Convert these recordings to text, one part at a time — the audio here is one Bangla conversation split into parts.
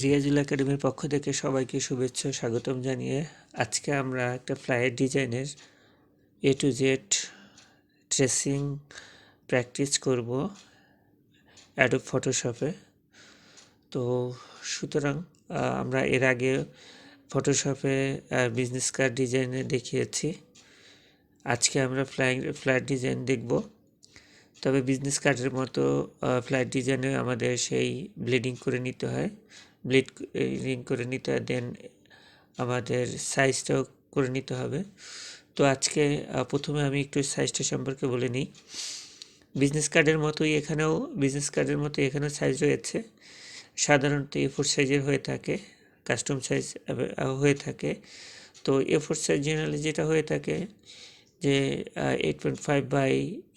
রিয়াজুল একাডেমির পক্ষ থেকে সবাইকে শুভেচ্ছা স্বাগতম জানিয়ে আজকে আমরা একটা ফ্লাইয়ের ডিজাইনের A to Z tracing practice করব অ্যাডোব ফটোশপে। তো সুতরাং আমরা এর আগে ফটোশপে বিজনেস কার্ড ডিজাইনে দেখিয়েছি। আজকে আমরা ফ্লাইট ডিজাইন দেখব। তবে বিজনেস কার্ডের মতো ফ্লাইট ডিজাইনে আমাদের সেই ব্লিডিং করে নিতে হয়, ব্লিডিং করে নিতে হয়, দেন আমাদের সাইজটাও করে নিতে হবে। তো আজকে প্রথমে আমি একটু সাইজটা সম্পর্কে বলে নিই। বিজনেস কার্ডের মতোই এখানেও সাইজ রয়েছে। সাধারণত A4 সাইজের হয়ে থাকে, কাস্টম সাইজ হয়ে থাকে। তো A4 সাইজ জেনারেলি যেটা হয়ে থাকে যে 8.5 বাই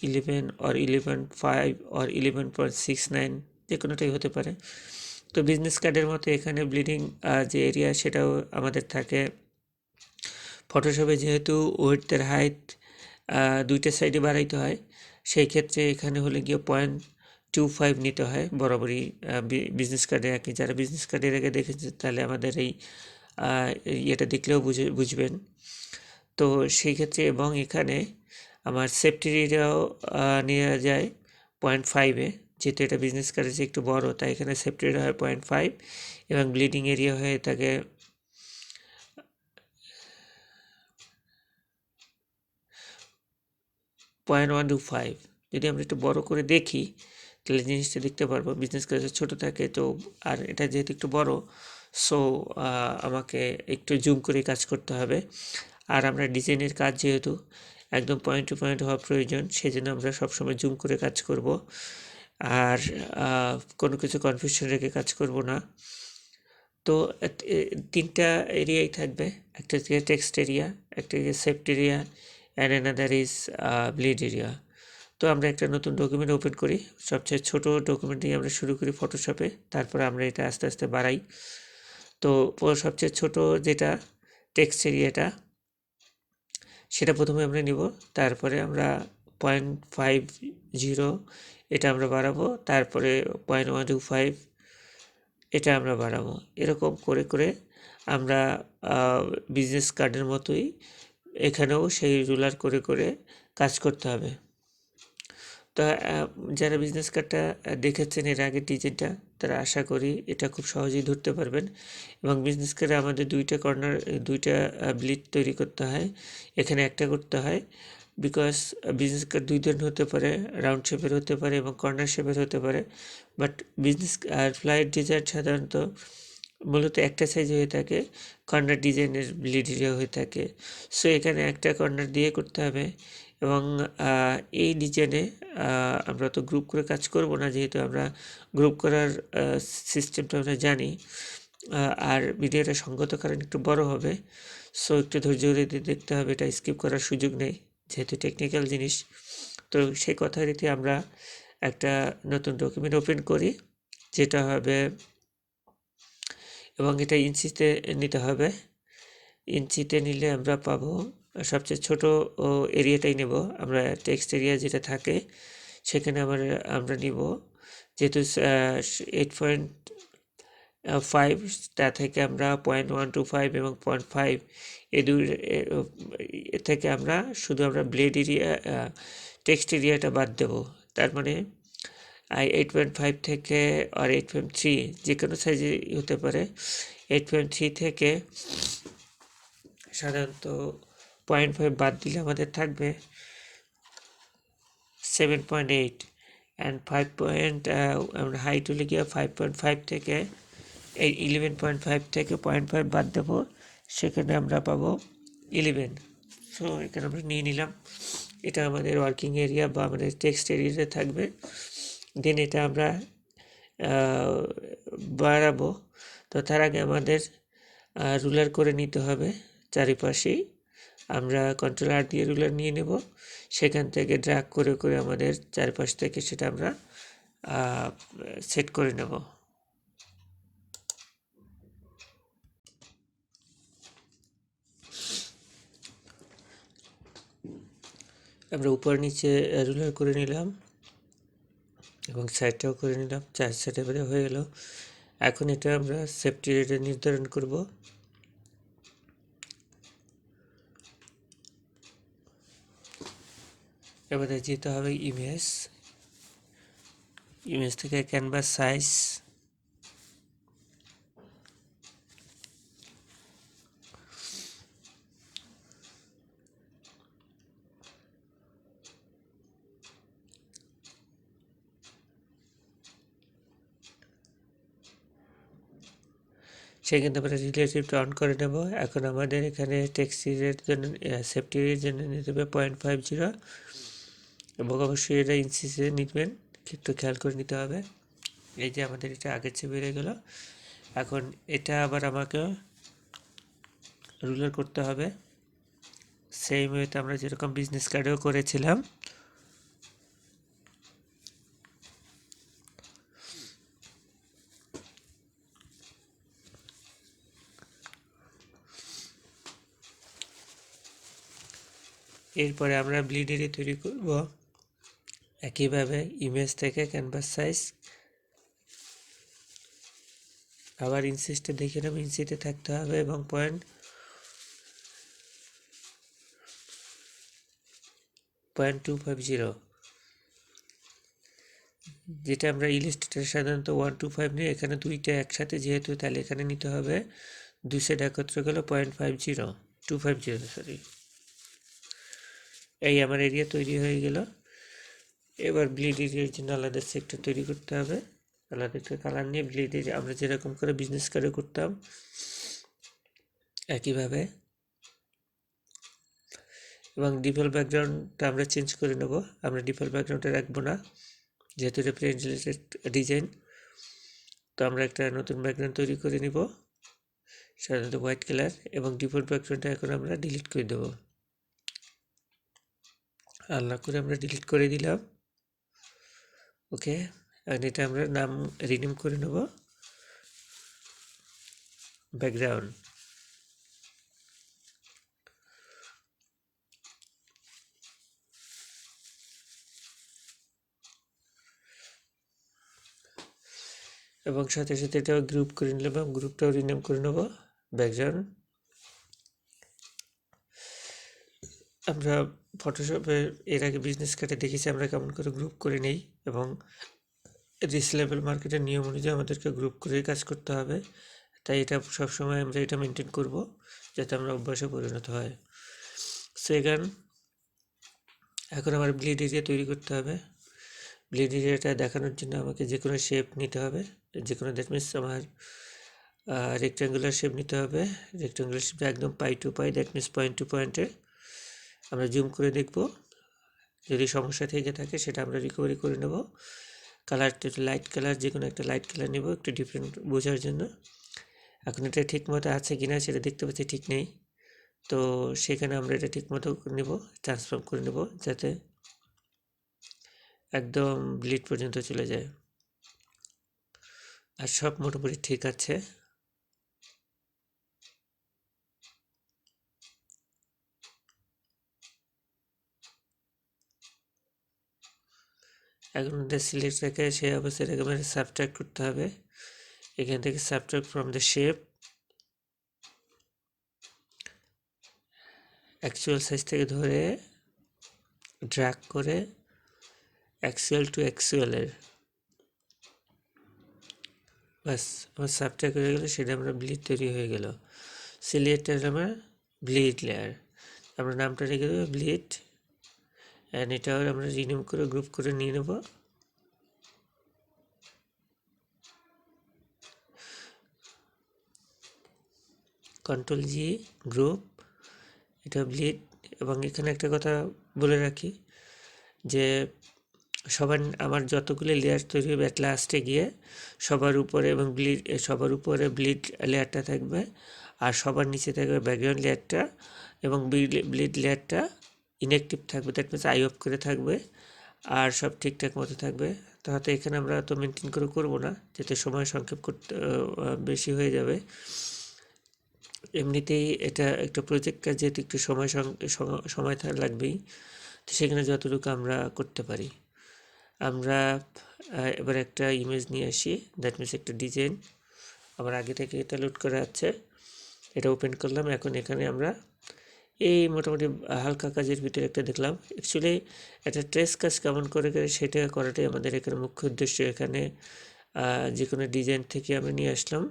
11 or 11.5 or 11.69 যে কোনোটাই হতে পারে। তো বিজনেস কার্ডের মতো এখানে ব্লিডিং যে এরিয়া সেটাও আমাদের থাকে। ফটোশপে যেহেতু ওয়েডথের হাইট দুইটা সাইডে বাড়াইতে হয়, সেই ক্ষেত্রে এখানে হলে গিয়ে 0.25 নিতে হয় বরাবরই বিজনেস কার্ডে। একই যারা বিজনেস কার্ডের আগে দেখেছেন তাহলে আমাদের এই ইয়েটা দেখলেও বুঝবেন। তো সেই ক্ষেত্রে এবং এখানে আমার সেফটি এরিয়াও নেওয়া যায় 0.5-এ, যেহেতু এটা বিজনেস কার্ডের যে একটু বড়, তাই এখানে সেফটি এরিয়া হয় 0.5 এবং ব্লিডিং এরিয়া হয়ে থাকে 0.125। যদি আমরা একটু বড় করে দেখি তাহলে জিনিসটা দেখতে পারবো। বিজনেস কার্ড ছোট থাকে, তো আর এটা যেহেতু একটু বড়, সো আমাকে একটু জুম করে কাজ করতে হবে। আর আমরা ডিজাইনের কাজ যেহেতু একদম পয়েন্ট টু পয়েন্ট হওয়া প্রয়োজন, সেজন্য আমরা সবসময় জুম করে কাজ করব। আর কোনো কিছু কনফিউশন রেখে কাজ করব না। তো তিনটা এরিয়াই থাকবে, একটা হচ্ছে টেক্সট এরিয়া, একটা হচ্ছে safety area, and another is bleed area. তো আমরা একটা নতুন ডকুমেন্ট ওপেন করি। সবচেয়ে ছোট ডকুমেন্ট দিয়ে আমরা শুরু করি ফটোশপে, তারপরে আমরা এটা আস্তে আস্তে বাড়াই। তো সবচেয়ে ছোট যেটা টেক্সট এরিয়াটা, সেটা প্রথমে আমরা নিব, তারপরে আমরা 0.50 এটা আমরা বাড়াবো, তারপরে 0.125 এটা আমরা বাড়াবো। এরকম করে করে আমরা বিজনেস কার্ডের মতোই এখানেও সেই রুলার করে করে কাজ করতে হবে। তো যারা বিজনেস কার্ডটা দেখেছেন এর আগের ডিজাইনটা, তারা আশা করি এটা খুব সহজেই ধরতে পারবেন। এবং বিজনেস কার্ডে আমাদের দুইটা ব্লিড তৈরি করতে হয়, এখানে একটা করতে হয়। বিকজ বিজনেস কার্ড দুই ধরনের হতে পারে, রাউন্ড শেপের হতে পারে এবং কর্নার শেপের হতে পারে। বাট বিজনেস আর ফ্লাইট ডিজাইন সাধারণত মূলত একটা সাইজ হয়ে থাকে, কর্নার ডিজাইনের ব্লিড এরিয়া হয়ে থাকে। সো এখানে একটা কর্নার দিয়ে করতে হবে। এবং এই ডিজাইনে আমরা তো গ্রুপ করে কাজ করব না, যেহেতু আমরা গ্রুপ করার সিস্টেমটা আমরা জানি। আর ভিডিওটা সঙ্গত কারণ একটু বড় হবে, সো একটু ধৈর্য ধরে দেখতে হবে, এটা স্কিপ করার সুযোগ নেই যেহেতু টেকনিক্যাল জিনিস। তো সেই কথা রীতি আমরা একটা নতুন ডকুমেন্ট ওপেন করি, যেটা হবে, এবং এটা ইঞ্চিতে নিতে হবে। ইঞ্চিতে নিলে আমরা পাবো সবচেয়ে ছোট এরিয়াটাই নেব আমরা, টেক্সট এরিয়া যেটা থাকে সেখানে আমরা নিব, যেহেতু 8.5 তা থেকে আমরা 0.125 এবং 0.5 এই দুই থেকে আমরা ব্লেড এরিয়া, টেক্সট এরিয়াটা বাদ দেব। তার মানে 8.5 থেকে আর 8.3 যে কোনো সাইজে হতে পারে। 8.3 থেকে সাধারণত 0.5 বাদ দিলে আমাদের থাকবে 7.8 অ্যান্ড 5 আমরা হাইট হলে গিয়ে 5.5 থেকে 11.5 থেকে 0.5 বাদ দেবো, সেখানে আমরা পাবো 11। সো এখানে আমরা নিয়ে নিলাম, এটা আমাদের ওয়ার্কিং এরিয়া বা আমাদের টেক্সট এরিয়াতে থাকবে। দেন এটা আমরা বাড়াবো। তো তার আগে আমাদের রুলার করে নিতে হবে চারিপাশেই। আমরা কন্ট্রোল আর দিয়ে রুলার নিয়ে নেব, সেখান থেকে ড্র্যাগ করে করে আমাদের চারপাশ থেকে সেটা আমরা সেট করে নেব। আমরা উপর নিচে রুলার করে নিলাম এবং সাইডটাও করে নিলাম, চার সাইডে হয়ে গেল। এখন এটা আমরা সেফটি রেট নির্ধারণ করব। এবারে যেতে হবে ইমেজ থেকে ক্যানভাস সাইজ, সেখানে আমরা রিলেটিভটা অন করে নেব। এখন আমাদের এখানে টেক্সটের জন্য সেফটির জন্য নিতে হবে 0.50 এবং অবশ্যই এটা ইঞ্চিসে নিবেন, একটু খেয়াল করে নিতে হবে। এই যে আমাদের এটা আগের চেয়ে বেড়ে গেল। এখন এটা আবার আমাকে রুলার করতে হবে, সেম ওয়েতে আমরা যেরকম বিজনেস কার্ডেও করেছিলাম। এরপরে আমরা ব্লিড এরিয়া তৈরি করব। একইভাবে ইমেজ থেকে ক্যানভাস সাইজ, আবার ইঞ্চিসটা দেখে নেব, ইঞ্চিতে থাকতে হবে এবং 0.250, যেটা আমরা ইলাস্ট্রেটর সাধারণত 125 নিই, এখানে দুইটা একসাথে যেহেতু, তাহলে এখানে নিতে হবে 2 সেট একত্র গেল 250 সরি। এই আমার এরিয়া তৈরি হয়ে গেল। এবার ব্লিড এরিয়ার জন্য আলাদা সেক্টর তৈরি করতে হবে, আলাদা একটা কালার নিয়ে ব্লিড এরিয়া আমরা যেরকম করে বিজনেস কার্ডে করতাম একইভাবে। এবং ডিফল্ট ব্যাকগ্রাউন্ডটা আমরা চেঞ্জ করে নেব, আমরা ডিফল্ট ব্যাকগ্রাউন্ডে রাখবো না যেহেতু এটা প্রিন্ট রিলেটেড ডিজাইন। তো আমরা একটা নতুন ব্যাকগ্রাউন্ড তৈরি করে নিব, সাধারণত হোয়াইট কালার, এবং ডিফল্ট ব্যাকগ্রাউন্ডটা এখন আমরা ডিলিট করে দেব। আনলক করে আমরা ডিলিট করে দিলাম। ওকে, আর এটা আমরা নাম রিনেম করে নেব ব্যাকগ্রাউন্ড। এবং সাথে সাথে এটাও গ্রুপ করে নিলাম, গ্রুপটাও রিনেম করে নেব ব্যাকগ্রাউন্ড। আমরা ফটোশপে এর আগে বিজনেস কার্ডে দেখেছি আমরা কেমন করে গ্রুপ করে নেই, এবং রিসেলেবল মার্কেটের নিয়ম অনুযায়ী আমাদেরকে গ্রুপ করেই কাজ করতে হবে। তাই এটা সবসময় আমরা এটা মেনটেন করব যাতে আমরা অভ্যাসে পরিণত হয়। সেকেন্ড, এখন আমার ব্লিড এরিয়া তৈরি করতে হবে। ব্লিড এরিয়াটা দেখানোর জন্য আমাকে যে কোনো শেপ নিতে হবে, যে কোনো, দ্যাট মিনস আমার রেক্ট্যাঙ্গুলার শেপ নিতে হবে। রেক্ট্যাঙ্গুলার শেপে একদম পাই টু পাই, দ্যাট মিনস পয়েন্ট টু পয়েন্টে আমরা জুম করে দেখব, যদি সমস্যা থেকে থাকে সেটা আমরা রিকভারি করে নেব। কালারটা একটু লাইট কালার, যে কোনো একটা লাইট কালার নেব একটু ডিফারেন্ট বোঝার জন্য। এখন এটা ঠিক মতো আছে কিনা সেটা দেখতে পাচ্ছি ঠিক নেই, তো সেখানে আমরা এটা ঠিক মতো নেব, ট্রান্সফর্ম করে নেব যাতে একদম ব্লিড পর্যন্ত চলে যায়। আর সব মোটামুটি ঠিক আছে। এখন আমাদের সিলেক্ট রেখে সেই অবস্থায় একেবারে সাবট্রাক্ট করতে হবে। এখান থেকে subtract from the shape, actual size থেকে ধরে ড্র্যাগ করে অ্যাকচুয়াল টু অ্যাকচুয়ালের, বাস আমার সাবট্রাক্ট হয়ে গেলো, সেটা আমরা ব্লিড তৈরি হয়ে গেল। সিলেক্টের আমার ব্লিড লেয়ার, আমরা নামটা রেখে দেবো ব্লিড, অ্যান্ড এটাও আমরা রিনেম করে গ্রুপ করে নিয়ে নেব। কন্ট্রোল জি, গ্রুপ, এটা ব্লিড। এবং এখানে একটা কথা বলে রাখি যে সবার, আমার যতগুলো লেয়ার তৈরি হবে অ্যাট লাস্টে গিয়ে সবার উপরে এবং সবার উপরে ব্লিড লেয়ারটা থাকবে, আর সবার নিচে থাকবে ব্যাকগ্রাউন্ড লেয়ারটা, এবং ব্লিড লেয়ারটা ইনঅ্যাক্টিভ থাকবে, দ্যাট মিনস আই অফ করে থাকবে, আর সব ঠিকঠাক মতো থাকবে। তাহলে এখানে আমরা তো মেনটেন করে করবো না, যাতে সময় সংক্ষেপ করতে বেশি হয়ে যাবে। এমনিতেই এটা একটা প্রজেক্ট কাজ, যেহেতু একটু সময় লাগবেই, তো সেখানে যতটুকু আমরা করতে পারি। আমরা এবার একটা ইমেজ নিয়ে আসি, দ্যাট মিনস একটা ডিজাইন। আমার আগে থেকে এটা লোড করা আছে। এটা ওপেন করলাম। এখন এখানে আমরা এই মোটামুটি হালকা কাজের ভিতরে একটা দেখলাম। অ্যাকচুয়ালি একটা ট্রেস কাজ কেমন করে সেটা করাটাই আমাদের এখানে মুখ্য উদ্দেশ্য। এখানে যে কোনো ডিজাইন থেকে আমরা নিয়ে আসলাম।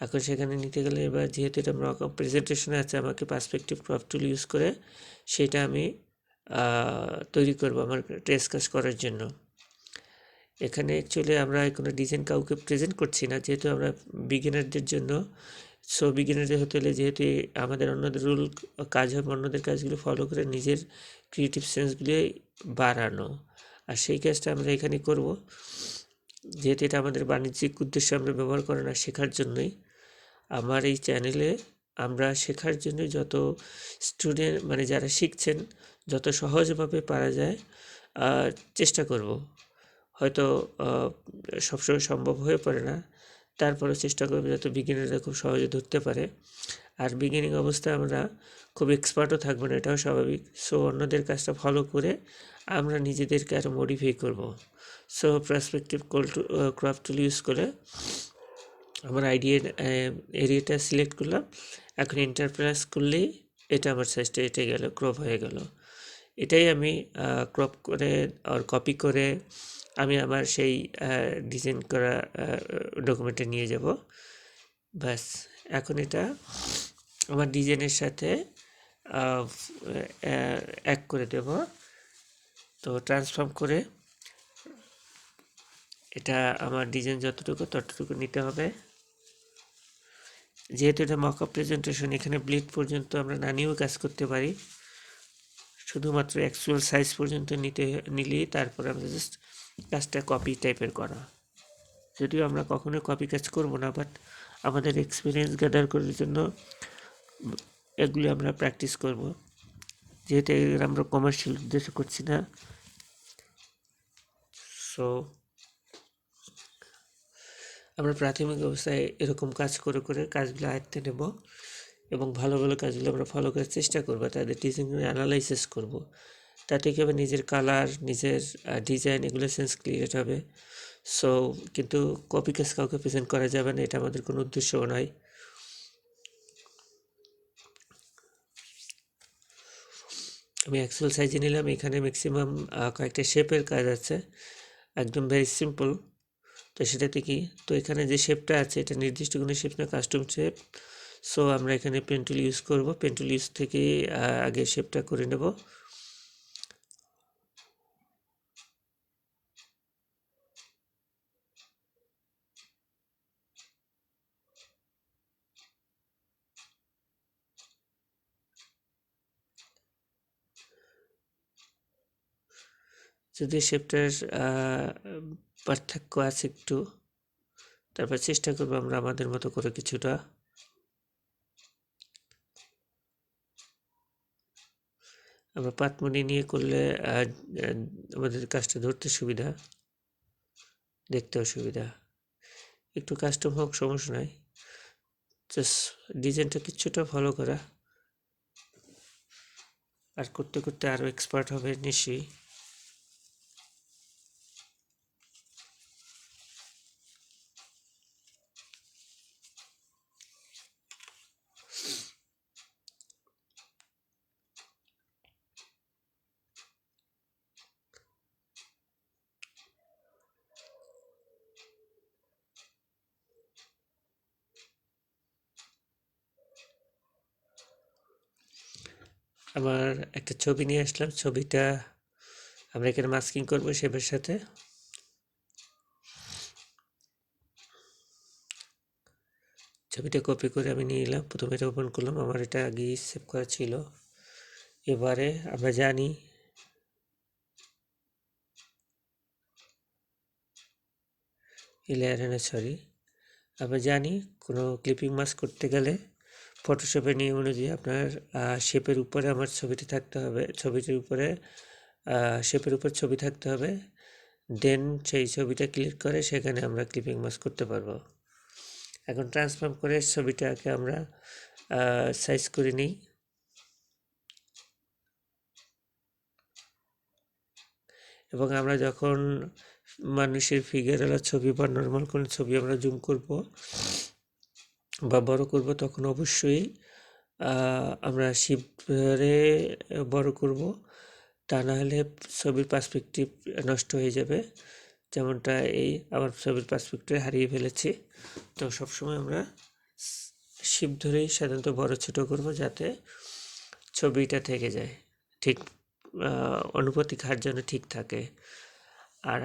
এখন সেখানে নিতে গেলে এবার যেহেতু এটা প্রেজেন্টেশনে আছে, আমাকে পার্সপেক্টিভ ক্রপ টুল ইউজ করে সেটা আমি তৈরি করব আমার ট্রেস কাজ করার জন্য। এখানে অ্যাকচুয়ালি আমরা কোনো ডিজাইন কাউকে প্রেজেন্ট করছি না, যেহেতু আমরা বিগিনারদের জন্য। সো বিগিনারদের হতে হলে যেহেতু আমাদের অন্যদের রুল কাজ হবে, অন্যদের কাজগুলো ফলো করে নিজের ক্রিয়েটিভ সেন্সগুলি বাড়ানো, আর সেই কাজটা আমরা এখানে করব। যেহেতু এটা আমাদের বাণিজ্যিক উদ্দেশ্যে আমরা ব্যবহার করে না, শেখার জন্যই। আমার এই চ্যানেলে আমরা শেখার জন্য যত স্টুডেন্ট মানে যারা শিখছেন যত সহজভাবে পারা যায় চেষ্টা করব। হয়তো সবসময় সম্ভব হয়ে পড়ে না, তারপরেও চেষ্টা করবো যাতে বিগিনাররা খুব সহজে ধরতে পারে। আর বিগিনিং অবস্থায় আমরা খুব এক্সপার্টও থাকবো না, এটাও স্বাভাবিক। সো অন্যদের কাজটা ফলো করে আমরা নিজেদেরকে আরও মডিফাই করব। সো পার্সপেক্টিভ ক্রপ টুল ইউজ করে আমার এরিয়াটা সিলেক্ট করলাম। এখন ইন্টারপ্রেস করলেই এটা আমার সাইজটা এটাই গেল, ক্রপ হয়ে গেল। এটাই আমি ক্রপ করে আর কপি করে আমি আমার সেই ডিজাইন করা ডকুমেন্টে নিয়ে যাব। ব্যাস, এখন এটা আমার ডিজাইনের সাথে এক করে দেব। তো ট্রান্সফর্ম করে এটা আমার ডিজাইন যতটুকু ততটুকু নিতে হবে। যেহেতু এটা মকআপ প্রেজেন্টেশন, এখানে ব্লিড পর্যন্ত আমরা না নিয়েও কাজ করতে পারি। শুধুমাত্র অ্যাকচুয়াল সাইজ পর্যন্ত নিলেই তারপর আমরা জাস্ট কাজটা কপি টাইপের করা। যদিও আমরা কখনোই কপি কাজ করব না, বাট আমাদের এক্সপিরিয়েন্স গ্যাদার করার জন্য এগুলি আমরা প্র্যাকটিস করব। যেহেতু আমরা কমার্শিয়াল উদ্দেশ্যে করছি না। সো আমরা প্রাথমিক অবস্থায় এরকম কাজ করে করে কাজগুলো আয়ত্তে নেব এবং ভালো ভালো কাজগুলো আমরা ফলো করার চেষ্টা করবো, তাদের ডিজাইন অ্যানালাইসিস করব। তাতে কি হবে, নিজের কালার, নিজের ডিজাইন, এগুলো সেন্স ক্রিয়েট হবে। সো কিন্তু কপি কাজ কাউকে প্রেজেন্ট করা যাবে না, এটা আমাদের কোনো উদ্দেশ্যও নয়। আমি অ্যাকচুয়াল সাইজে নিলাম। এখানে ম্যাক্সিমাম কয়েকটা শেপের কাজ আছে, একদম ভেরি সিম্পল। তো সেটাতে কি, তো এখানে যে শেপটা আছে এটা নির্দিষ্ট কোনো শেপ না, কাস্টম শেপ। সো আমরা এখানে পেন টুল ইউজ করব। পেন টুল ইউজ থেকে আগে শেপটা করে নেব। যদি শেপটার পার্থক্য আছে একটু, তারপর চেষ্টা করবো আমরা আমাদের মতো করে কিছুটা। আমরা পাতমনি নিয়ে করলে আমাদের কাজটা ধরতে সুবিধা, দেখতেও সুবিধা। একটু কাস্টম হোক, সমস্যা নাই, জাস্ট ডিজাইনটা কিছুটা ফলো করা, আর করতে করতে আরও এক্সপার্ট হবে নিশ্চয়ই। আবার একটা ছবি নিয়ে আসলাম, ছবিটা আমরা এখানে মাস্কিং করবো শেপের সাথে। ছবিটা কপি করে আমি নিয়ে এলাম, প্রথমে এটা ওপেন করলাম। আমার এটা আগেই সেভ করা ছিল। এবারে আমরা জানি সরি, আমরা জানি কোনো ক্লিপিং মাস্ক করতে গেলে ফটোশপের নিয়ম অনুযায়ী আপনার শেপের উপরে আমার ছবিটি থাকতে হবে, ছবিটির উপরে শেপের উপর ছবি থাকতে হবে। দেন সেই ছবিটা ক্লিক করে সেখানে আমরা ক্লিপিং মাস্ক করতে পারবো। এখন ট্রান্সফর্ম করে ছবিটাকে আমরা সাইজ করে নিই। এবং আমরা যখন মানুষের ফিগারওয়ালা ছবি বা নর্মাল কোনো ছবি আমরা জুম করব, বা বড় করব তখন অবশ্যই আমরা শিফটে বড় করব, তা না হলে ছবির পার্সপেক্টিভ নষ্ট হয়ে যাবে। যেমনটা আমার ছবির পার্সপেক্টিভ হারিয়ে ফেলেছি। তো সবসময় আমরা শিফট ধরেই সাধারণত বড় ছোট করব, যাতে ছবিটা থেকে যায় ঠিক, অনুপাতিক হার যেন ঠিক থাকে।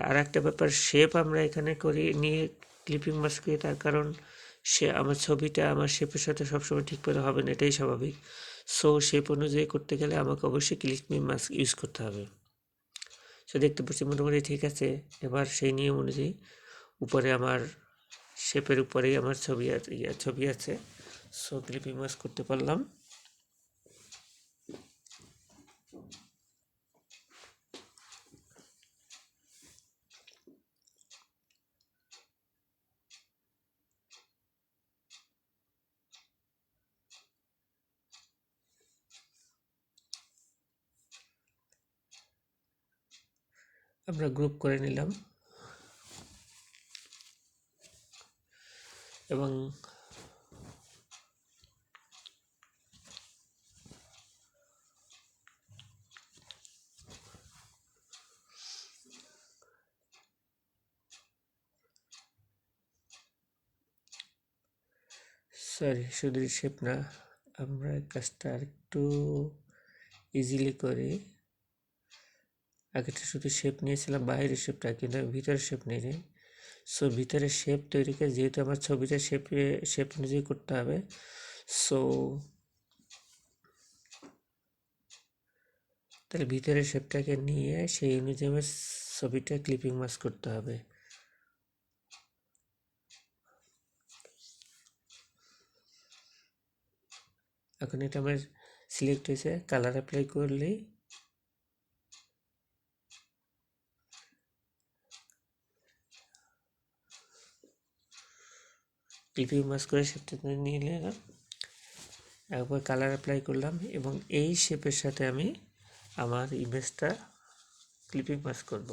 আর একটা ব্যাপার, শেপ আমরা এখানে করি নিয়ে ক্লিপিং মাস্ক করি, তার কারণ আমার ছবিটা আমার শেপের সাথে সবসময় ঠিক করে হবে না, এটাই স্বাভাবিক। সো শেপ অনুযায়ী করতে গেলে আমাকে অবশ্যই ক্লিপিং মাস্ক ইউজ করতে হবে। সো দেখতে পাচ্ছি মোটামুটি ঠিক আছে। এবার সেই নিয়ম অনুযায়ী উপরে আমার শেপের উপরেই আমার ছবি আছে, সো ক্লিপিং মাস্ক করতে পারলাম। আমরা গ্রুপ করে নিলাম এবং সরি, শুধু শেপ না, আমরা কাজটা আরেকটু ইজিলি করি। আগেটা শুধু শেপ নিয়েছিলাম বাইরের শেপটা, কিন্তু ভিতরের শেপ নিয়ে নিই। সো ভিতরের শেপ তৈরি করে, যেহেতু আমার ছবিটা শেপ অনুযায়ী করতে হবে, সো তাহলে ভিতরের শেপটাকে নিয়ে সেই অনুযায়ী আমার ছবিটা ক্লিপিং মাস্ক করতে হবে। এখন এটা আমার সিলেক্ট হয়েছে, কালার অ্যাপ্লাই করলেই ক্লিপিং মাস্ক করে শেপটা নিয়ে নিলাম। একবার কালার অ্যাপ্লাই করলাম এবং এই শেপের সাথে আমি আমার ইমেজটা ক্লিপিং মাস্ক করব।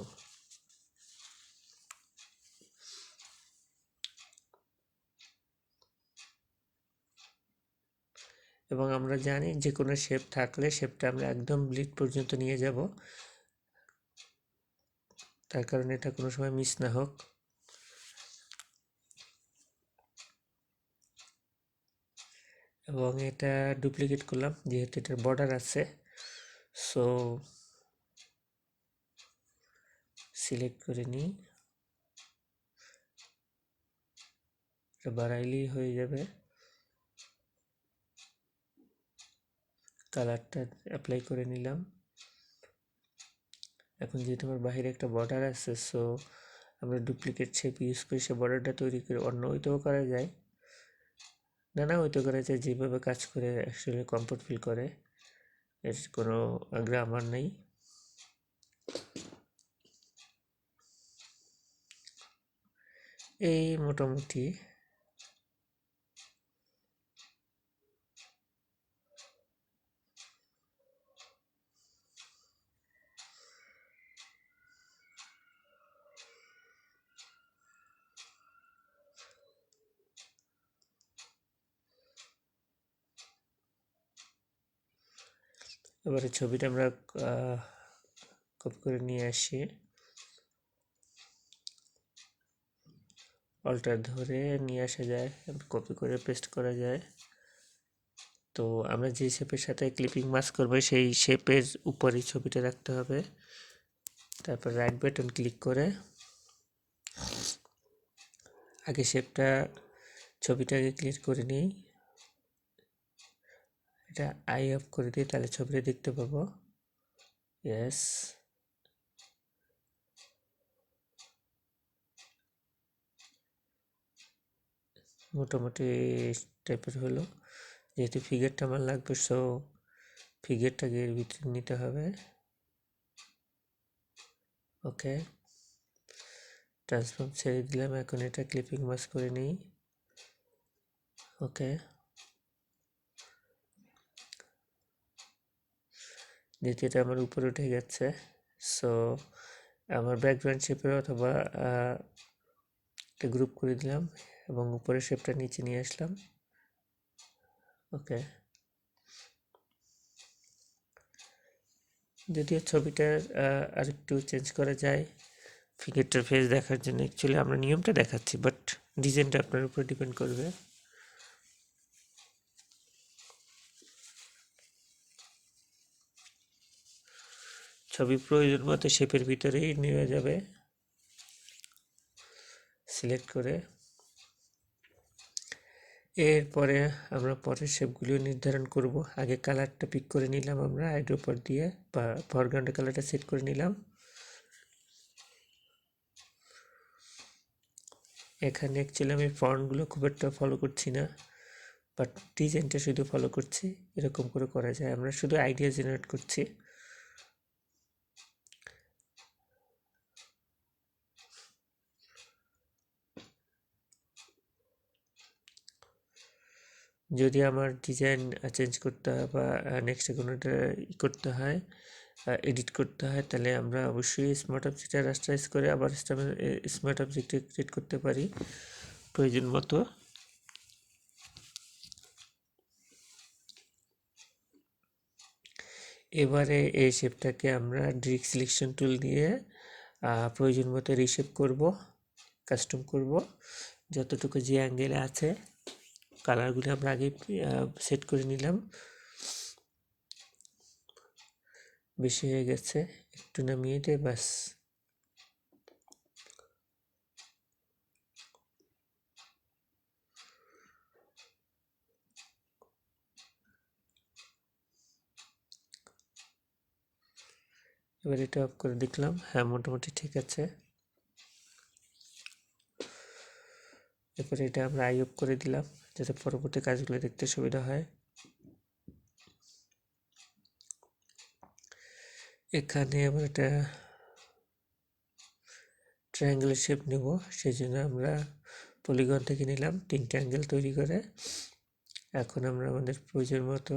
এবং আমরা জানি যে কোনো শেপ থাকলে শেপটা আমরা একদম ব্লিড পর্যন্ত নিয়ে যাব, তার কারণে এটা কোনো সময় মিস না হোক। এবং এটা ডুপ্লিকেট করলাম যেহেতু এটার বর্ডার আছে, সো সিলেক্ট করে নিই, এটা বাড়াইলেই হয়ে যাবে। কালারটা অ্যাপ্লাই করে নিলাম। এখন যেহেতু আমার বাহিরে একটা বর্ডার আছে, সো আমরা ডুপ্লিকেট শেপ ইউজ করে সে বর্ডারটা তৈরি করে অন্য ওইটাও করা যায়, না ওইটা করা যায়, যেভাবে কাজ করে অ্যাকচুয়ালি কমফোর্ট ফিল করে, এর কোনো গ্রামার নেই। এই মোটামুটি এবারে ছবিটা আমরা কপি করে নিয়ে আসি, অল্টার ধরে নিয়ে আসা যায়, কপি করে পেস্ট করা যায়। তো আমরা যে শেপের সাথে ক্লিপিং মাস্ক করবো সেই শেপের উপরেই ছবিটা রাখতে হবে। তারপর রাইট বাটন ক্লিক করে আগে ছবিটাকে ক্লিক করে নিই, এটা আই অফ করে দিই, তাহলে ছবিটা দেখতে পাবো। ইয়েস, মোটামুটি টাইপের হলো। যেহেতু ফিগারটা আমার লাগবে, সো ফিগারটাকে এর ভিতরে নিতে হবে। ওকে, ট্রান্সফর্ম ছেড়ে দিলাম, এখন এটা ক্লিপিং মাস্ক করে নিই। ওকে, যেহেতু এটা আমার উপরে উঠে গেছে, সো আমার ব্যাকগ্রাউন্ড শেপের অথবা একটা গ্রুপ করে দিলাম এবং উপরের শেপটা নিচে নিয়ে আসলাম। ওকে, যদিও ছবিটার আরেকটু চেঞ্জ করা যায় ফিগারটার ফেস দেখার জন্য। অ্যাকচুয়ালি আমরা নিয়মটা দেখাচ্ছি, বাট ডিজাইনটা আপনার উপর ডিপেন্ড করবে। ছবি প্রয়োজন মতো শেপের ভিতরেই নেওয়া যাবে, সিলেক্ট করে। এরপরে আমরা পরের শেপগুলিও নির্ধারণ করব। আগে কালারটা পিক করে নিলাম আমরা আইড্রোপার দিয়ে, বা ফরগ্রাউন্ডের কালারটা সেট করে নিলাম। এখানে অ্যাকচুয়ালি আমি ফন্টগুলো খুব একটা ফলো করছি না, বাট ডিজাইনটা শুধু ফলো করছি। এরকম করে করা যায়, আমরা শুধু আইডিয়া জেনারেট করছি। যদি আমার ডিজাইন চেঞ্জ করতে হয় বা নেক্সটে কোনোটা করতে হয়, এডিট করতে হয়, তাহলে আমরা অবশ্যই স্মার্ট অবজেক্টে রাস্টারাইজ করে আবার স্মার্ট অবজেক্টে ক্রিয়েট করতে পারি প্রয়োজন মতো। এবারে এই শেপটাকে আমরা ডিরেক্ট সিলেকশন টুল দিয়ে প্রয়োজন মতো রিশেপ করব, কাস্টম করব। যতটুকু যে অ্যাঙ্গেলে আছে কালারগুলো আমরা আগে সেট করে নিলাম। বেশি হয়ে গেছে, একটু নামিয়ে দিয়ে ব্যাস। এবার এটা অফ করে দেখলাম, হ্যাঁ মোটামুটি ঠিক আছে। এরপরে এটা আমরা আই অফ করে দিলাম যাতে পরবর্তী কাজগুলো দেখতে সুবিধা হয়। এখানে আবার একটা ট্রায়াঙ্গেলের শেপ নেব, সেই জন্য আমরা পলিগন থেকে নিলাম 3টে অ্যাঙ্গেল তৈরি করে। এখন আমরা আমাদের প্রয়োজন মতো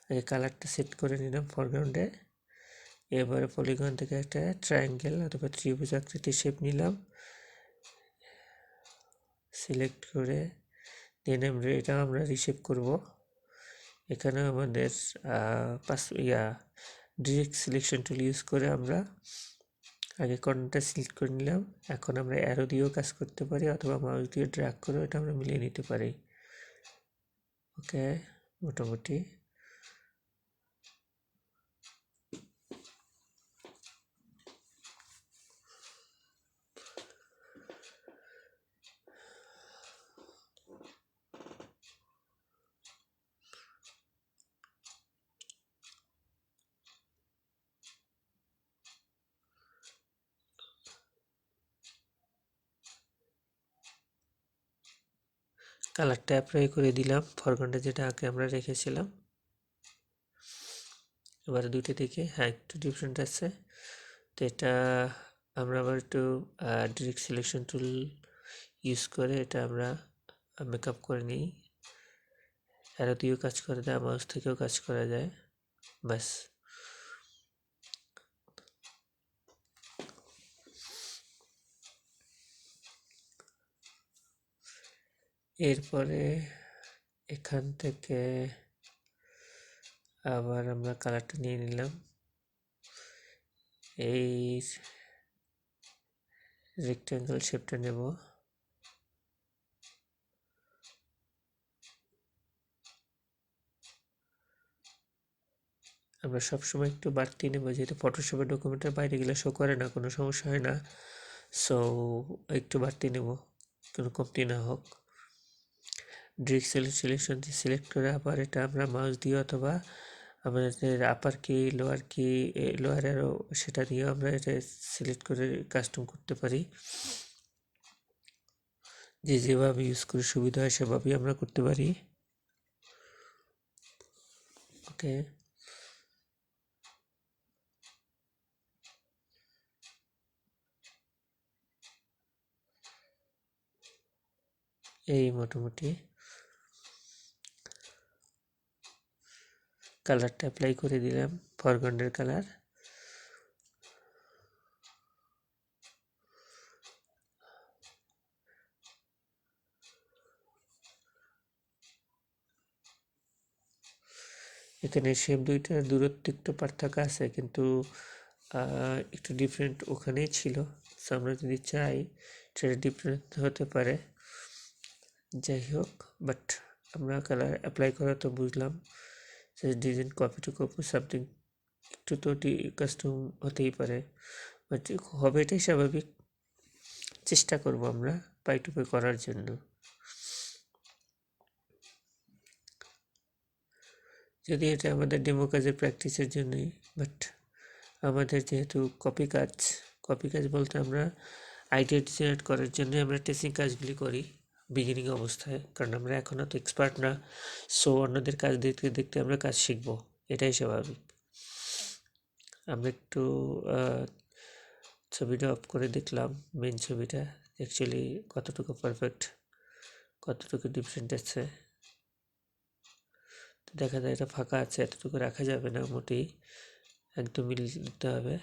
আগে কালারটা সেট করে নিলাম ফরগ্রাউন্ডে। এবারে পলিগন থেকে একটা ট্রায়াঙ্গেল অথবা ত্রিভুজ আকৃতির শেপ নিলাম, সিলেক্ট করে দেন এটা আমরা রিশেপ করব। এখানে আমাদের ডিরেক্ট সিলেকশন টুল ইউজ করে আমরা আগে কর্নারটা সিলেক্ট করে নিলাম। এখন আমরা অ্যারো দিয়েও কাজ করতে পারি অথবা মাউস দিয়ে ড্র্যাগ করে এটা আমরা মিলিয়ে নিতে পারি। ওকে, মোটামুটি কালারটা অ্যাপ্লাই করে দিলাম ফরগ্রাউন্ডে যেটা আগে আমরা রেখেছিলাম। এবারে দুইটা দিকে হ্যাঁ একটু ডিফারেন্ট আছে, তো এটা আমরা আবার একটু ডিরেক্ট সিলেকশন টুল ইউজ করে এটা আমরা মেকআপ করে নিই। অ্যারো দিয়েও কাজ করা যায়, মাউস থেকেও কাজ করা যায়, ব্যাস। এরপরে এখান থেকে আবার আমরা কালারটা নিয়ে নিলাম, এই রেক্ট্যাঙ্গেল শেপটা নেব। আমরা সবসময় একটু বাড়তি নেব, যেহেতু ফটোশপের ডকুমেন্টের বাইরে গেলে শো করে না, কোনো সমস্যা হয় না। সো একটু বাড়তি নেব, কোনো কমতি না হোক। ডিরেক্ট সিলেকশন দিয়ে সিলেক্ট করে আবার এটা আমরা মাউস দিয়ে অথবা আমাদের আপার কি লোয়ার অ্যারো সেটা দিয়ে আমরা এটা সিলেক্ট করে কাস্টম করতে পারি। যেভাবে ইউজ করে সুবিধা হয় সেভাবেই আমরা করতে পারি। ওকে, এই মোটামুটি কালারটা অ্যাপ্লাই করে দিলাম, ফরগ্রাউন্ডের কালার। এখানে শেপ দুইটার দূরত্ব একটু পার্থক্য আছে, কিন্তু একটু ডিফারেন্ট ওখানেই ছিল। সো আমরা যদি চাই সেটা ডিফারেন্ট হতে পারে, যাই হোক। বাট আমরা কালার অ্যাপ্লাই করা তো বুঝলাম যে design copy to copy something একটু তো কাস্টম হতেই পারে, বাট হবে এটাই স্বাভাবিক। চেষ্টা করব আমরা পাই টু পাই করার জন্য। যদি এটা আমাদের ডেমো কাজের প্র্যাকটিসের জন্যই, বাট আমাদের যেহেতু কপি কাজ বলতে আমরা আইডিয়া জেনারেট করার জন্য আমরা টেস্টিং কাজগুলি করি বিগিনিং অবস্থায়, কারণ আমরা এখনও তো এক্সপার্ট না। সো অন্যদের কাজ দেখতে দেখতে আমরা কাজ শিখব, এটাই স্বাভাবিক। আমরা একটু ছবিটা অফ করে দেখলাম, মেন ছবিটা অ্যাকচুয়ালি কতটুকু পারফেক্ট, কতটুকু ডিফারেন্ট আছে। দেখা যায় এটা ফাঁকা আছে, এতটুকু রাখা যাবে না, মোটেই একদম মিলিয়ে দিতে হবে।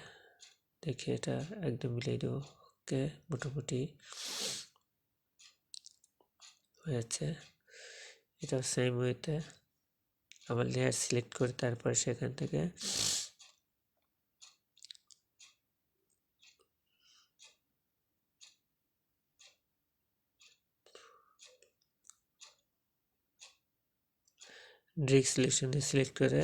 দেখে এটা একদম মিলিয়ে দেবো। ওকে, মোটামুটি হয়েছে। এটাও সেম ওয়েতে আমার লেয়ার সিলেক্ট করে তারপর সেখান থেকে ড্রিক সিলেকশনে সিলেক্ট করে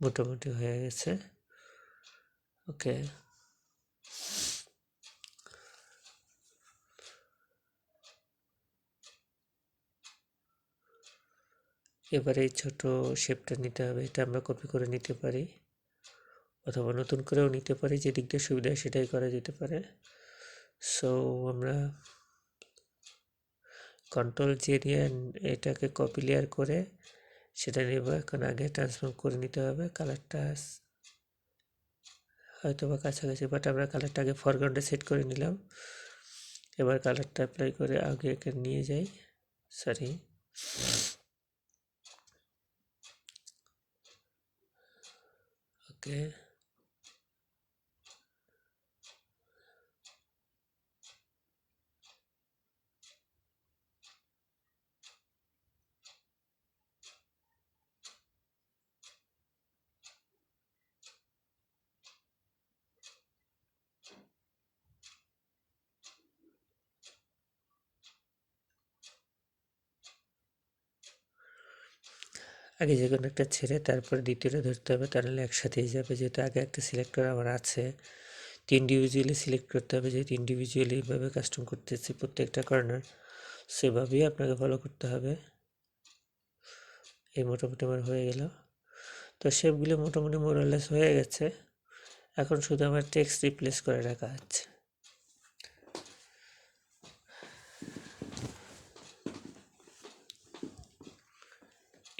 মোটামুটি হয়ে গেছে। ওকে, এবারে এই ছোট শেপটা নিতে হবে। এটা আমরা কপি করে নিতে পারি অথবা নতুন করেও নিতে পারি, যে দিক দিয়ে সুবিধা সেটাই করা যেতে পারে। সো আমরা কন্ট্রোল জে দিয়ে এটাকে কপি লেয়ার করে সেটা নেব। এখন আগে ট্রান্সফর্ম করে নিতে হবে। কালারটা হয়তো বা কাছাকাছি, বাট আমরা কালারটা আগে ফরগ্রাউন্ডে সেট করে নিলাম। এবার কালারটা অ্যাপ্লাই করে আগে একে নিয়ে যাই, সরি, ওকে। আগে যে কোনো একটা ছেড়ে তারপর দ্বিতীয়টা ধরতে হবে, তাহলে একসাথেই যাবে। যেহেতু আগে একটা সিলেক্টর আমার আছে, ইন্ডিভিজুয়ালি সিলেক্ট করতে হবে। যেহেতু ইন্ডিভিজুয়ালি এইভাবে কাস্টম করতেছি প্রত্যেকটা কর্নার, সেভাবেই আপনাকে ফলো করতে হবে। এই মোটামুটি আমার হয়ে গেল। তো শেপগুলো মোটামুটি মোরালেস হয়ে গেছে। এখন শুধু আমার টেক্সট রিপ্লেস করে রাখা আছে।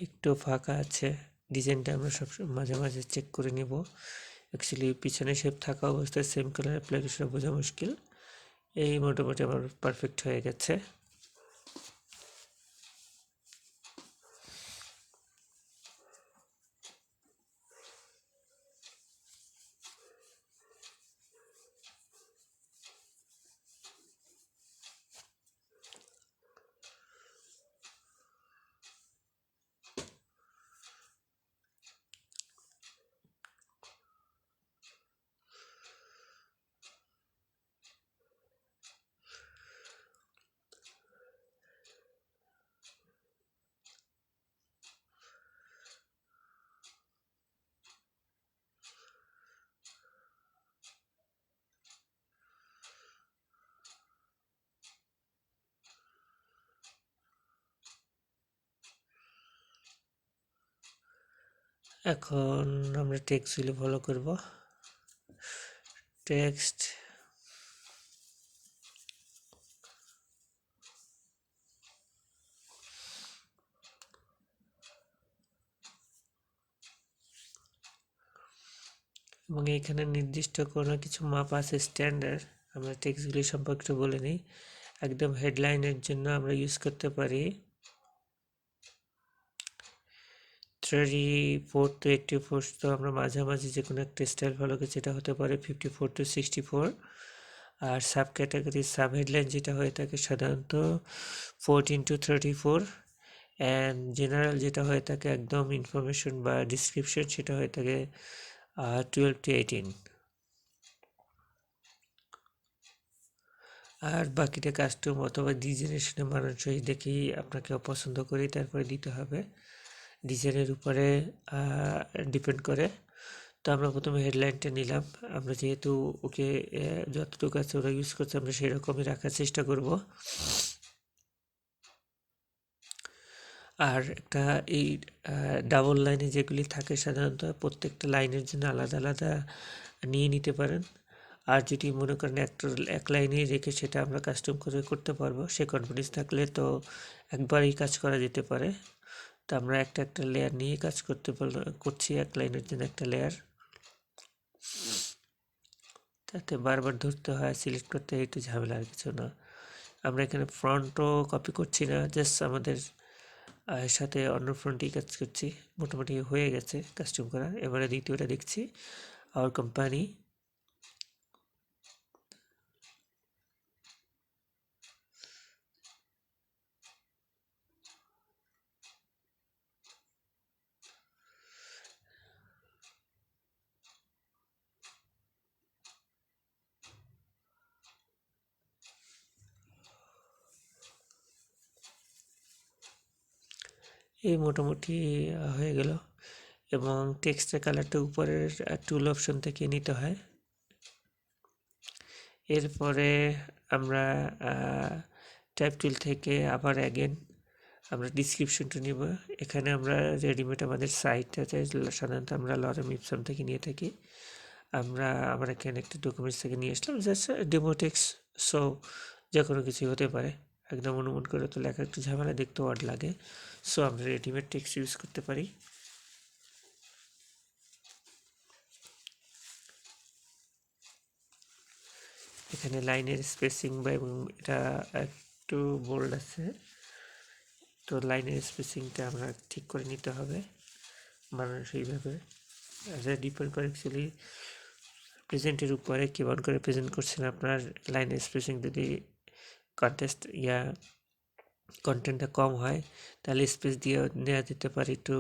একটু ফাঁকা আছে, ডিজাইনটা আমরা সব মাঝে মাঝে চেক করে নিব। অ্যাকচুয়ালি পিছনে শেপ থাকা অবস্থায় সেম কালার অ্যাপ্লিকেশন বোঝা মুশকিল। এই মোটামুটি আমার পারফেক্ট হয়ে গেছে। এখন আমরা টেক্সটগুলি ফলো করব। টেক্সট এবং এইখানে নির্দিষ্ট কোনো কিছু মাপ আছে স্ট্যান্ডার্ড। আমরা টেক্সটগুলি সম্পর্কে বলে নিই। একদম হেডলাইনের জন্য আমরা ইউজ করতে পারি 34 to 84। তো আমরা মাঝামাঝি যে কোনো একটা স্টাইল ফলো করছি, এটা হতে পারে 54 to 64। আর সাব ক্যাটাগরি সাব হেডলাইন যেটা হয়ে থাকে সাধারণত 14 to 34, অ্যান্ড জেনারেল যেটা হয়ে থাকে একদম ইনফরমেশন বা ডিসক্রিপশন সেটা হয়ে থাকে 12 to 18। আর বাকিটা কাস্টম অথবা ডিজাইনেশনের মানানসই দেখেই আপনাকে পছন্দ করি তারপরে দিতে হবে, ডিজাইনের উপরে ডিপেন্ড করে। তো আমরা প্রথমে হেডলাইনটা নিলাম, আমরা যেহেতু ওকে যতটুকু আছে ওরা ইউজ করছে আমরা সেই রকমই রাখার চেষ্টা করব। আর একটা এই ডাবল লাইনে যেগুলি থাকে সাধারণত প্রত্যেকটা লাইনের জন্য আলাদা আলাদা নিয়ে নিতে পারেন। আর যদি মনে করেন এক লাইনেই রেখে সেটা আমরা কাস্টম করে করতে পারবো সে কনফিডেন্স থাকলে তো একবারই কাজ করা যেতে পারে। তো আমরা একটা লেয়ার নিয়ে কাজ করছি, এক লাইনের জন্য একটা লেয়ার, তাতে বারবার ধরতে হয় সিলেক্ট করতে হয়, একটু ঝামেলা আর কিছু না। আমরা এখানে ফ্রন্টও কপি করছি না, জাস্ট আমাদের সাথে অন্য ফ্রন্টেই কাজ করছি। মোটামুটি হয়ে গেছে কাস্টম করা, এবারে দ্বিতীয়টা দেখছি আওয়ার কোম্পানি। এই মোটামুটি হয়ে গেল, এবং টেক্সটের কালারটা উপরের টুল অপশন থেকে নিতে হয়। এরপরে আমরা টাইপ টুল থেকে আবার অ্যাগেন আমরা ডিসক্রিপশনটা নিব। এখানে আমরা রেডিমেড আমাদের সাইট আছে, সাধারণত আমরা লরেম ইপসন থেকে নিয়ে থাকি। আমরা এখানে একটা ডকুমেন্টস থেকে নিয়ে আসলাম, জাস্ট ডেমো টেক্সট, সো যে কোনো কিছুই হতে পারে, একদম অনুমান করে তো লেখা একটু ঝামেলা, দেখতে ওয়ার্ড লাগে, সো আমরা রেডিমেড টেক্সট ইউজ করতে পারি। এখানে লাইনের স্পেসিং বা এবং এটা একটু বোল্ড আছে, তো লাইনের স্পেসিংটা আমরা ঠিক করে নিতে হবে সেইভাবে। ডিপেন্ড করে অ্যাকচুয়ালি প্রেজেন্টের উপরে কেমন করে প্রেজেন্ট করছেন আপনার লাইনের স্পেসিং। যদি কন্টেন্টটা কম হয় তাহলে স্পেস দিয়ে নেওয়া যেতে পারে একটু,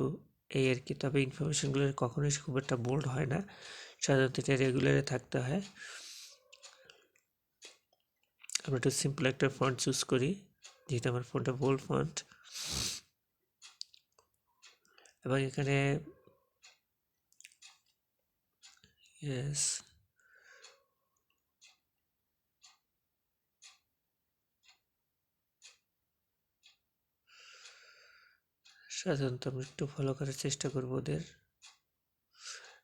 এই আর কি। তবে ইনফরমেশনগুলো কখনোই খুব একটা বোল্ড হয় না, সাধারণত এটা রেগুলারে থাকতে হয়। আমরা একটু সিম্পল একটা ফন্ট চুজ করি, যেহেতু আমার ফোনটা বোল্ড ফন্ট, এবং এখানে ইয়েস সাধারণত আমরা একটু ফলো করার চেষ্টা করবো ওদের।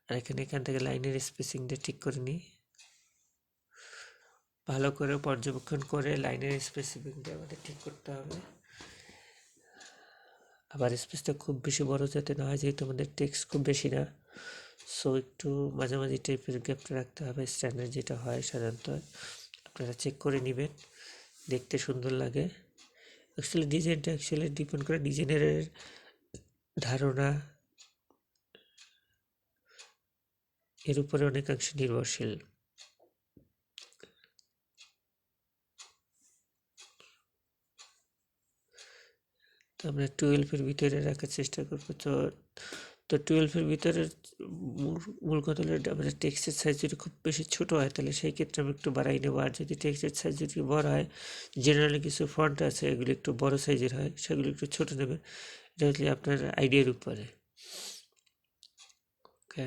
আর এখান থেকে লাইনের স্পেসিংটা ঠিক করে নিই, ভালো করে পর্যবেক্ষণ করে লাইনের স্পেসিফিকটা আমাদের ঠিক করতে হবে। আবার স্পেসটা খুব বেশি বড় যাতে না হয়, যেহেতু আমাদের টেক্সট খুব বেশি না, সো একটু মাঝামাঝি টাইপের গ্যাপটা রাখতে হবে, স্ট্যান্ডার্ড যেটা হয় সাধারণত। আপনারা চেক করে নেবেন, দেখতে সুন্দর লাগে। ডিজাইনটা ডিপেন্ড করে ডিজাইনারের ধারণা, এর উপরে অনেকাংশে নির্ভরশীল। তো আমরা 12-এর ভিতরে রাখার চেষ্টা করবো। তো 12-এর ভিতরে মূল কথা হলো আমাদের টেক্সটের সাইজ যদি খুব বেশি ছোট হয় তাহলে সেই ক্ষেত্রে আমি একটু বাড়াই নেবো। আর যদি টেক্সটের সাইজ যদি বড় হয়, জেনারেলি কিছু ফন্ট আছে এগুলো একটু বড় সাইজের হয়, সেগুলো একটু ছোট নেবেন। এটা হচ্ছে আপনার আইডিয়ার উপরে। ওকে,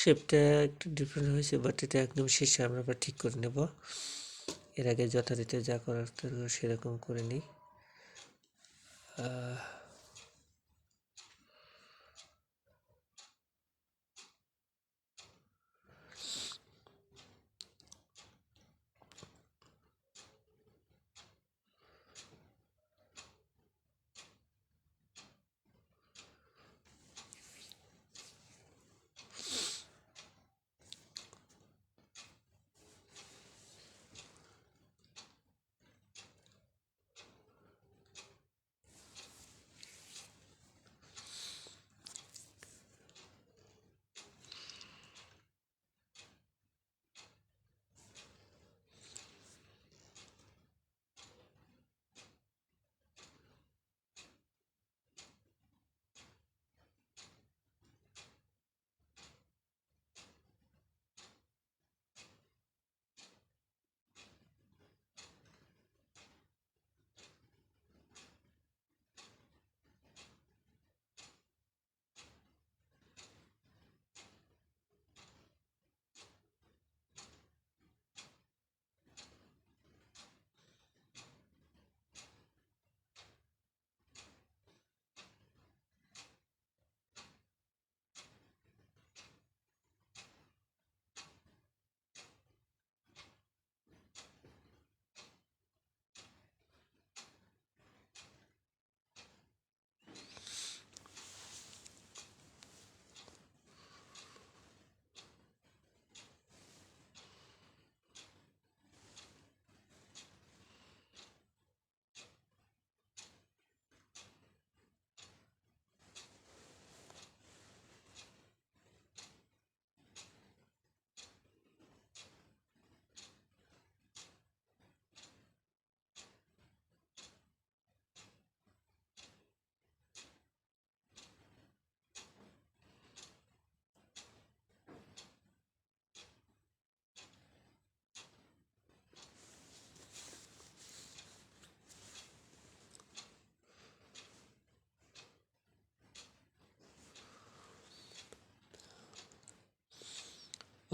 শেপটা একটু ডিফারেন্ট হয়েছে, বাট এটা একদম শেষে আমরা আবার ঠিক করে নেব। এর আগে যথারীতি যা করার সেরকম করে নিই।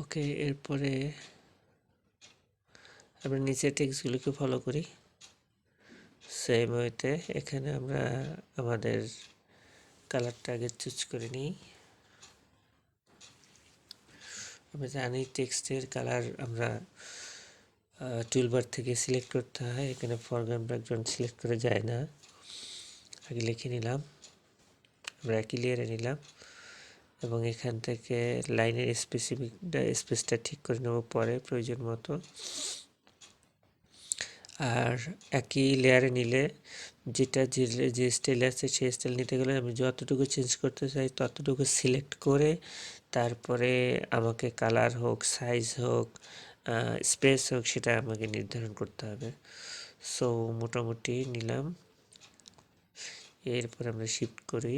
ওকে, এরপরে আমরা নিচের টেক্সটগুলোকে ফলো করি সেম ওয়েতে। এখানে আমরা আমাদের কালারটা আগে চুজ করে নিই। আমরা জানি টেক্সটের কালার আমরা টুলবার থেকে সিলেক্ট করতে হয়, এখানে ফরগ্রাউন্ড ব্যাকগ্রাউন্ড সিলেক্ট করে যায় না। আগে লিখে নিলাম, আমরা একই লেয়ারে নিলাম এবং এখান থেকে লাইনের স্পেসটা ঠিক করে নেব পরে প্রয়োজন মতো। আর একই লেয়ারে নিলে যে স্টাইল আছে সেই স্টাইল নিতে গেলে আমি যতটুকু চেঞ্জ করতে চাই ততটুকু সিলেক্ট করে তারপরে আমাকে কালার হোক, সাইজ হোক, স্পেস হোক, সেটা আমাকে নির্ধারণ করতে হবে। সো মোটামুটি নিলাম, এরপর আমরা শিফট করি।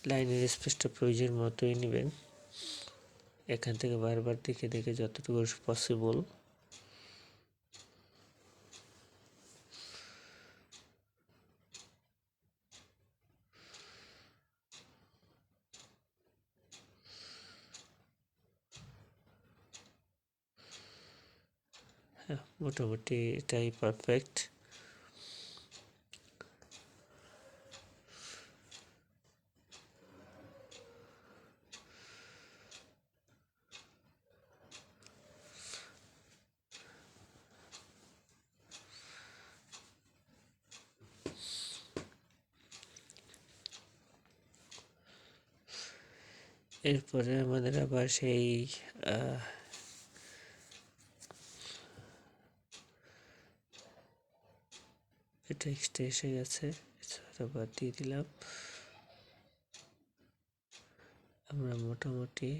লাইনের স্পেসটা প্রয়োজন মতোই নেবেন, এখান থেকে বারবার দেখে দেখে যতটুকু পসিবল। হ্যাঁ, মোটামুটি এটাই পারফেক্ট। এরপরে আমাদের আবার সেই টেক্সটে এসে গেছে, আবার দিয়ে দিলাম। আমরা মোটামুটি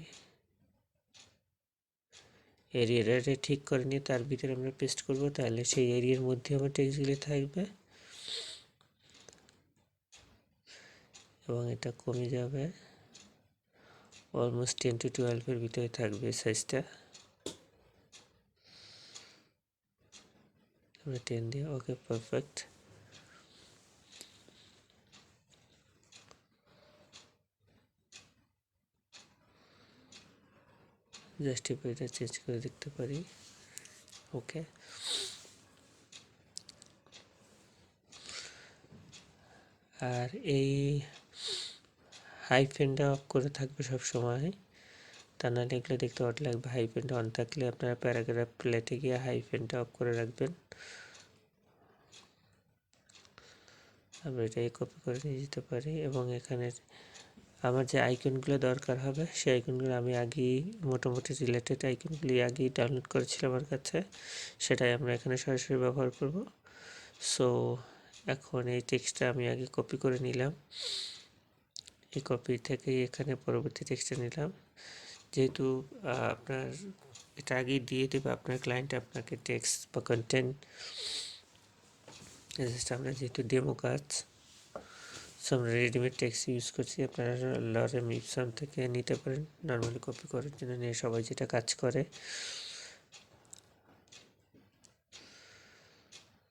এরিয়াটা ঠিক করে নিয়ে তার ভিতরে আমরা পেস্ট করব, তাহলে সেই এরিয়ার মধ্যে আমার টেক্সটগুলি থাকবে এবং এটা কমে যাবে, অলমোস্ট 10 to 12 ভিতরে থাকবে সাইজটা। আমরা 10 দিয়ে ওকে, পারফেক্ট। জাস্ট এটা চেঞ্জ করে দেখতে পারি, ওকে। আর এই হাইফেনটা অফ করে থাকবে সব সময়, তা নাহলে এগুলো দেখতে অড লাগবে। হাইফেনটা অন থাকলে আপনারা প্যারাগ্রাফ প্লেটে গিয়ে হাইফেনটা অফ করে রাখবেন। আমরা এটাই কপি করে নিয়ে যেতে পারি এবং এখানে আমার যে আইকনগুলো দরকার হবে সেই আইকনগুলো আমি আগেই মোটামুটি রিলেটেড আইকনগুলি আগেই ডাউনলোড করেছিলাম আমার কাছে, সেটাই আমরা এখানে সরাসরি ব্যবহার করব। সো এখন এই টেক্সটটা আমি আগে কপি করে নিলাম, এই কপি থেকে এখানে পরবর্তী টেক্সটটা নিলাম। যেহেতু আপনার এটা আগেই দিয়ে দেবে আপনার ক্লায়েন্ট আপনাকে টেক্সট বা কন্টেন্ট, আমরা যেহেতু ডেমো কাজ, সো আমরা রেডিমেড টেক্সট ইউজ করছি, আপনারা লরেম ইপসন থেকে নিতে পারেন নর্মালি কপি করার জন্য, নিয়ে সবাই যেটা কাজ করে।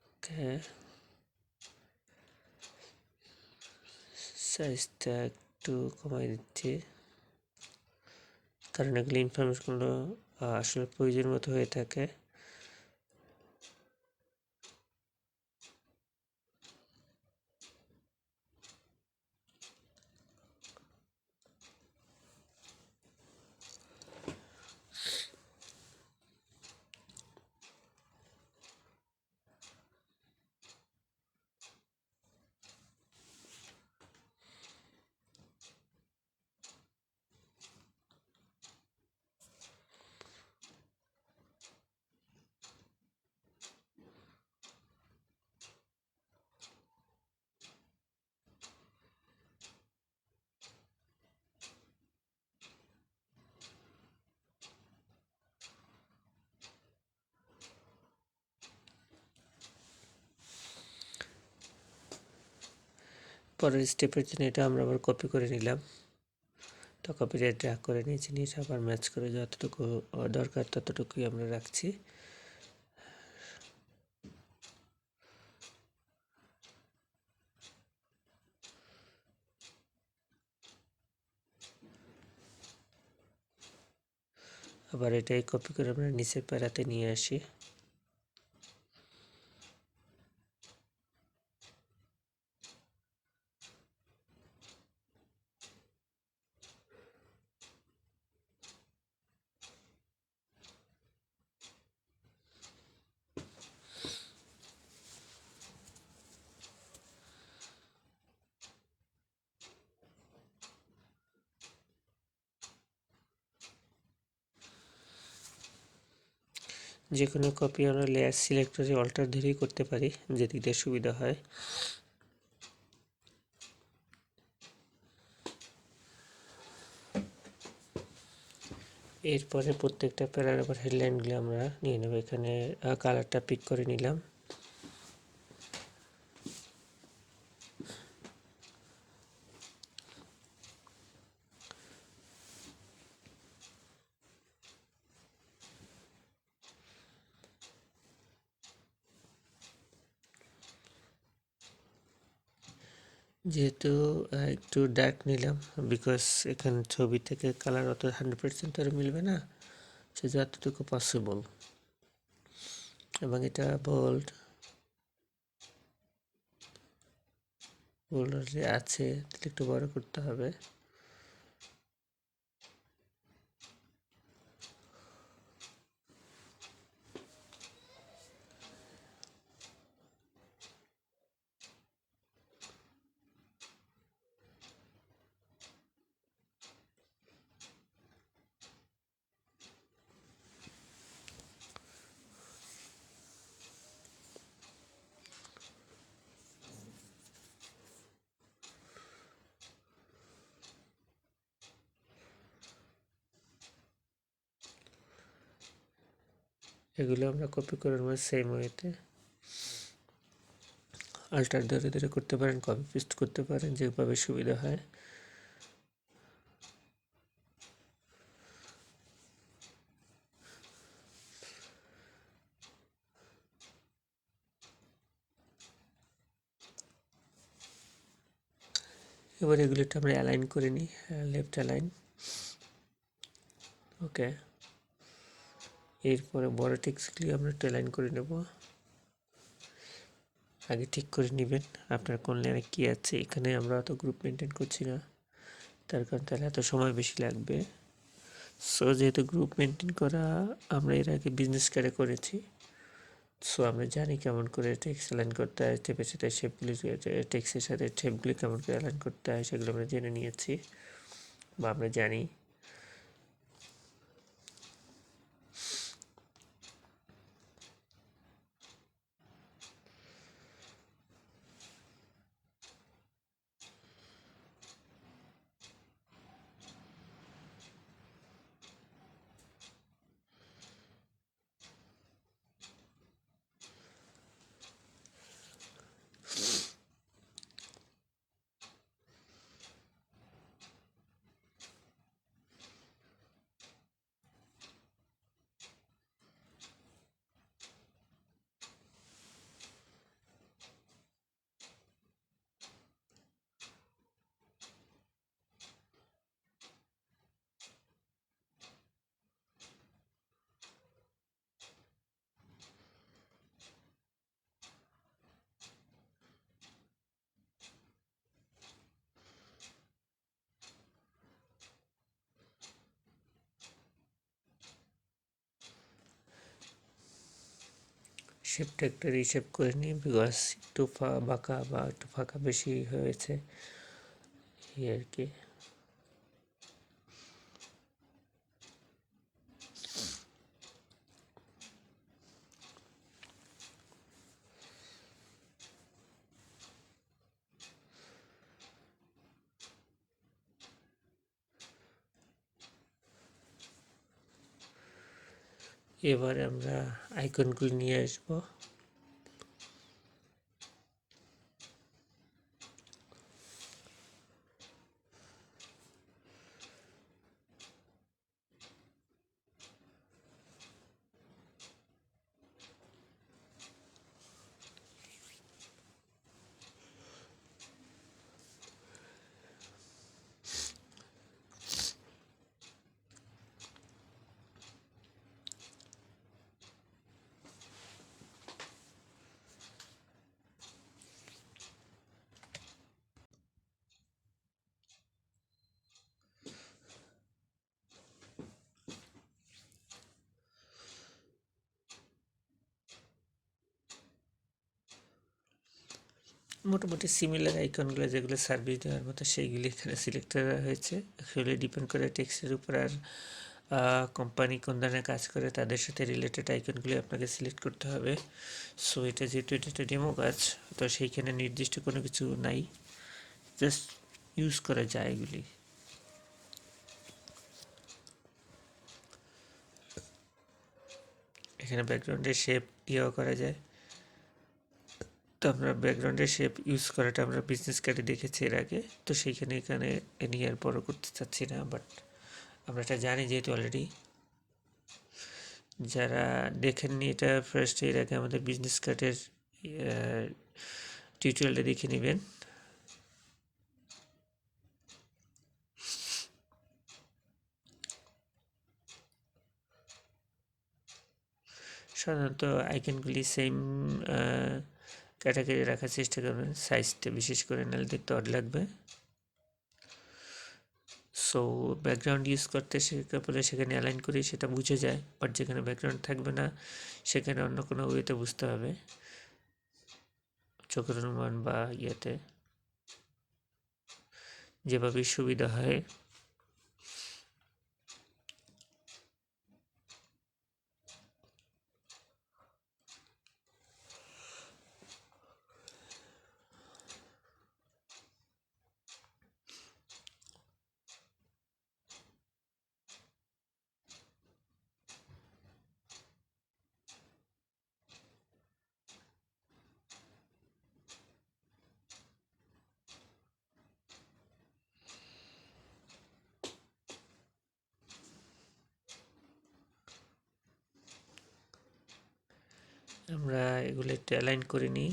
ওকে, সাইজটা একটু কমাই দিচ্ছি কারণ এগুলো ইনফরমেশনগুলো আসলে প্রয়োজন মতো হয়ে থাকে। পরের স্টেপের জন্য এটা আমরা আবার কপি করে নিলাম, তো কপিটা ড্র্যাগ করে নিয়েছি, নিয়ে আবার ম্যাচ করে যতটুকু দরকার ততটুকুই আমরা রাখছি। আবার এটাই কপি করে আমরা নিচের প্যারাতে নিয়ে আসি। যে কোনো কপি আমরা লেয়ার সিলেক্ট করে অল্টার ধরেই করতে পারি, যেদিক দিয়ে সুবিধা হয়। এরপরে প্রত্যেকটা প্যারার আবার হেডলাইনগুলো আমরা নিয়ে নেব। এখানে কালারটা পিক করে নিলাম, যেহেতু একটু ডার্ক নিলাম বিকজ এখানে ছবি থেকে কালার অত 100% আর মিলবে না, সে যতটুকু পসিবল। এবং এটা বোল্ড যে আছে তাহলে একটু বড় করতে হবে। এগুলো আমরা কপি করে নেব সেম ওয়েতে। আল্টার ধরে ধরে করতে পারেন, কপি পেস্ট করতে পারেন, যেভাবে সুবিধা হয়। এবার এগুলোটা আমরা অ্যালাইন করে নিই, লেফট অ্যালাইন। ওকে, এরপরে বড় টেক্সটগুলি আমরা একটু অ্যালাইন করে নেব। আগে ঠিক করে নেবেন আপনার কোন লাইনে কী আছে। এখানে আমরা অত গ্রুপ মেনটেন করছি না, তার কারণ তাহলে এত সময় বেশি লাগবে। সো যেহেতু গ্রুপ মেনটেন করা আমরা এর আগে বিজনেস কার্ডে করেছি, সো আমরা জানি কেমন করে টেক্সট অ্যালাইন করতে হয়, টেপের সাথে শেপগুলি, টেক্সটের সাথে শেপগুলি কেমন করে অ্যালাইন করতে হয় সেগুলো আমরা জেনে নিয়েছি বা আমরা জানি। শেপটা একটু রিশেপ করে নিই, বিকজ একটু বাঁকা বা একটু ফাঁকা বেশি হয়েছে এই আর কি। এবার আমরা আইকনগুলি নিয়ে আসবো। মোটামুটি সিমিলার আইকনগুলো যেগুলো সার্ভিস দেওয়ার মতো সেইগুলি এখানে সিলেক্ট করা হয়েছে। অ্যাকচুয়ালি ডিপেন্ড করে টেক্সটের উপর আর কোম্পানি কোন ধরনের কাজ করে তাদের সাথে রিলেটেড আইকনগুলি আপনাকে সিলেক্ট করতে হবে। সো এটা যেহেতু এটা একটা ডেমো কাজ, তো সেইখানে নির্দিষ্ট কোনো কিছু নাই, জাস্ট ইউজ করা যায় এগুলি। এখানে ব্যাকগ্রাউন্ডের শেপ ইয়েও করা যায়। তো আমরা ব্যাকগ্রাউন্ডের শেপ ইউজ করাটা আমরা বিজনেস কার্ডে দেখেছি এর আগে, তো সেইখানে এখানে নিয়ে আর বড় করতে চাচ্ছি না, বাট আমরা এটা জানি যেহেতু অলরেডি। যারা দেখেননি এটা ফার্স্ট এর আগে আমাদের বিজনেস কার্ডের টিউটোরিয়ালটা দেখে নেবেন। সাধারণত আইকনগুলি সেম ক্যাটাগরি রাখার চেষ্টা করবেন, সাইজটা বিশেষ করে নাহলে দেখতে অড লাগবে। সো ব্যাকগ্রাউন্ড ইউজ করতে শেখা বলে সেখানে অ্যালাইন করি সেটা বুঝে যায়, বাট যেখানে ব্যাকগ্রাউন্ড থাকবে না সেখানে অন্য কোনো ওয়েতে বুঝতে হবে, চোখের অনুমান বা ইয়েতে যেভাবে সুবিধা হয়। আমরা এগুলো একটু অ্যালাইন করে নিই।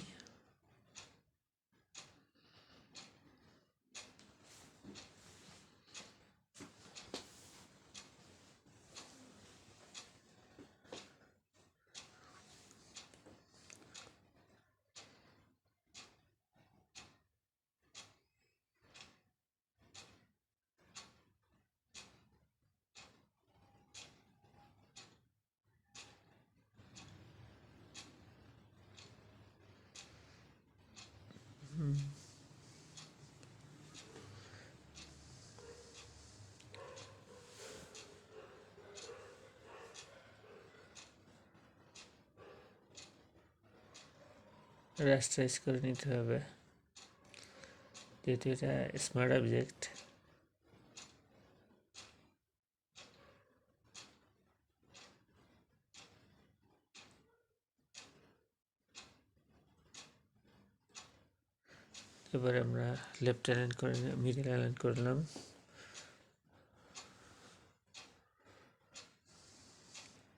রাস্টারাইজ করে নিতে হবে, যেহেতু এটা স্মার্ট অবজেক্ট। এবার আমরা লেফট অ্যালাইন করে মিডল অ্যালাইন করলাম।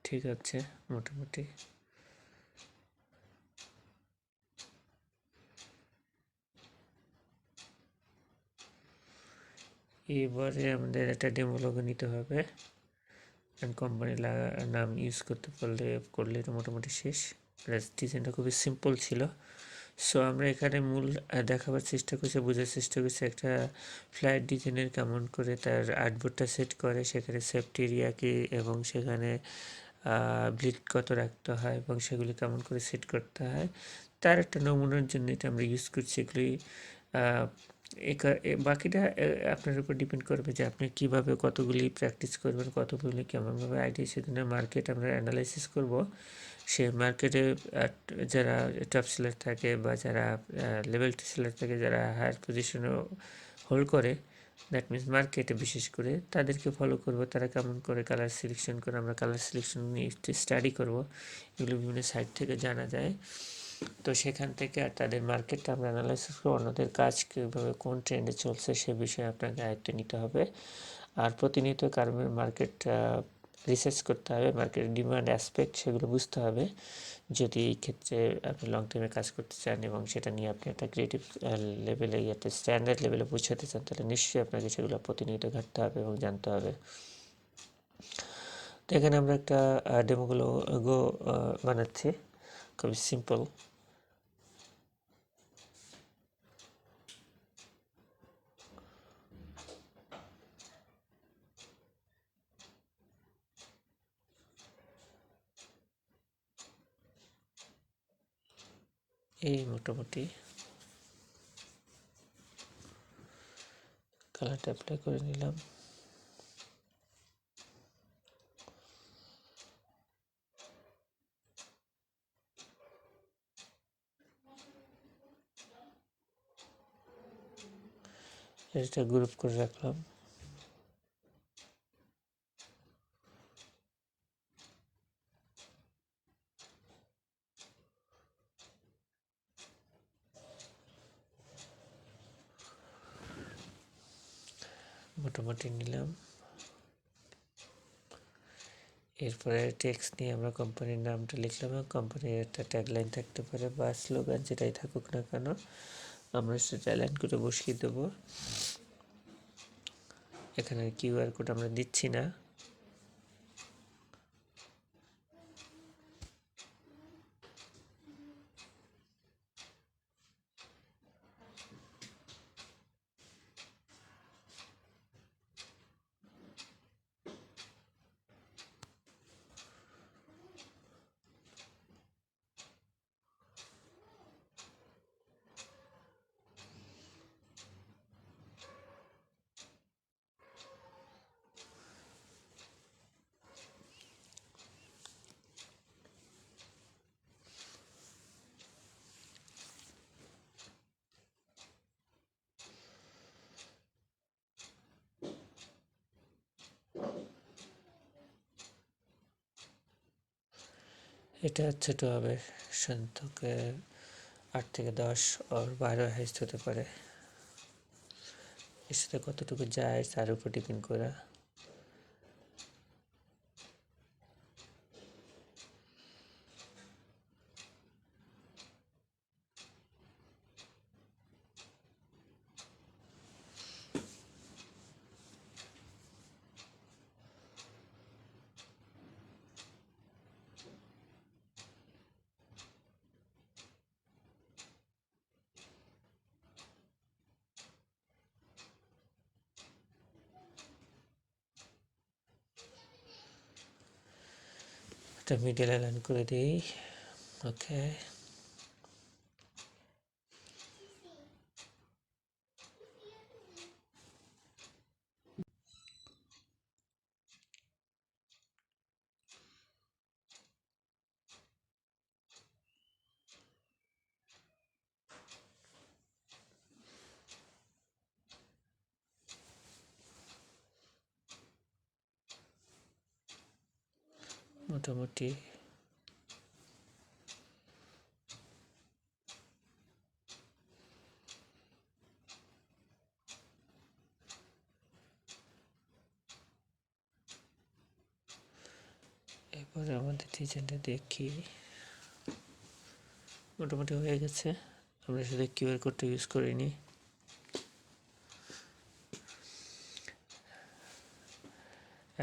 ঠিক আছে মোটামুটি। এবারে আমাদের একটা ডেমো লোগো নিতে হবে, কোম্পানি নাম ইউজ করলে তো মোটামুটি শেষ। ডিজাইনটা খুবই সিম্পল ছিল। সো আমরা এখানে মূল দেখাবার চেষ্টা করছি, বোঝার চেষ্টা করছি একটা ফ্ল্যাট ডিজাইনের কেমন করে তার আর্টবোর্ডটা সেট করে, সেখানে সেফটি এরিয়া কি এবং সেখানে ব্লিড কত রাখতে হয় এবং সেগুলি কেমন করে সেট করতে হয় তার একটা নমুনার জন্য এটা আমরা ইউজ করছি। এগুলি বাকিটা আপনার উপর ডিপেন্ড করবে যে আপনি কিভাবে কতগুলি প্র্যাকটিস করবেন, কতগুলি কেমনভাবে আইডিয়া সেদিনের মার্কেট আমরা অ্যানালাইসিস করব। সে মার্কেটে যারা টপ সেলার থাকে বা যারা লেভেল 2 সেলার থাকে, যারা হায়ার পজিশনে হোল্ড করে, দ্যাট মিনস মার্কেটে বিশেষ করে তাদেরকে ফলো করব, তারা কেমন করে কালার সিলেকশন করে, আমরা কালার সিলেকশন নিয়ে একটু স্টাডি করব। এগুলো বিভিন্ন সাইট থেকে জানা যায়। তো সেখান থেকে আর তাদের মার্কেটটা আমরা অ্যানালাইসিস করব, অন্যদের কাজ কীভাবে কোন ট্রেন্ডে চলছে সে বিষয়ে আপনাকে দায়িত্ব নিতে হবে। আর প্রতিনিয়ত কারণের মার্কেট রিসার্চ করতে হবে, মার্কেট ডিমান্ড অ্যাসপেক্ট সেগুলো বুঝতে হবে যদি এই ক্ষেত্রে আপনি লং টাইমে কাজ করতে চান এবং সেটা নিয়ে আপনি একটা ক্রিয়েটিভ লেভেলে একটা স্ট্যান্ডার্ড লেভেলে পৌঁছাতে চান, তাহলে নিশ্চয়ই আপনাকে সেগুলো প্রতিনিয়ত ঘাটতে হবে এবং জানতে হবে। তো এখানে আমরা একটা ডেমোগুলো বানাচ্ছি, খুবই সিম্পল। এই মোটামুটি কালারটা অ্যাপ্লাই করে নিলাম। এটা গ্রুপ করে রাখলাম। মোটামুটি নিলাম। এরপরে টেক্সট নিয়ে আমরা কোম্পানির নামটা লিখলাম এবং কোম্পানির একটা ট্যাগলাইন থাকতে পারে বা স্লোগান, যেটাই থাকুক না কেন আমরা সেটা অ্যালাইন করে বসিয়ে দেবো। এখানে কিউআর কোড আমরা দিচ্ছি না। এটা ছোট হবে, সন্তকে 8 থেকে 10 আর 12 হাইস্ট হতে পারে। এর সাথে কতটুকু যায় তার উপর ডিপেন্ড করা। এটা মিডল অ্যালাইন করে দিই। ওকে, মোটামুটি এরপরে আমাদের ডিজাইনটা দেখি, মোটামুটি হয়ে গেছে। আমরা শুধু কিউআর কোডটা ইউজ করিনি।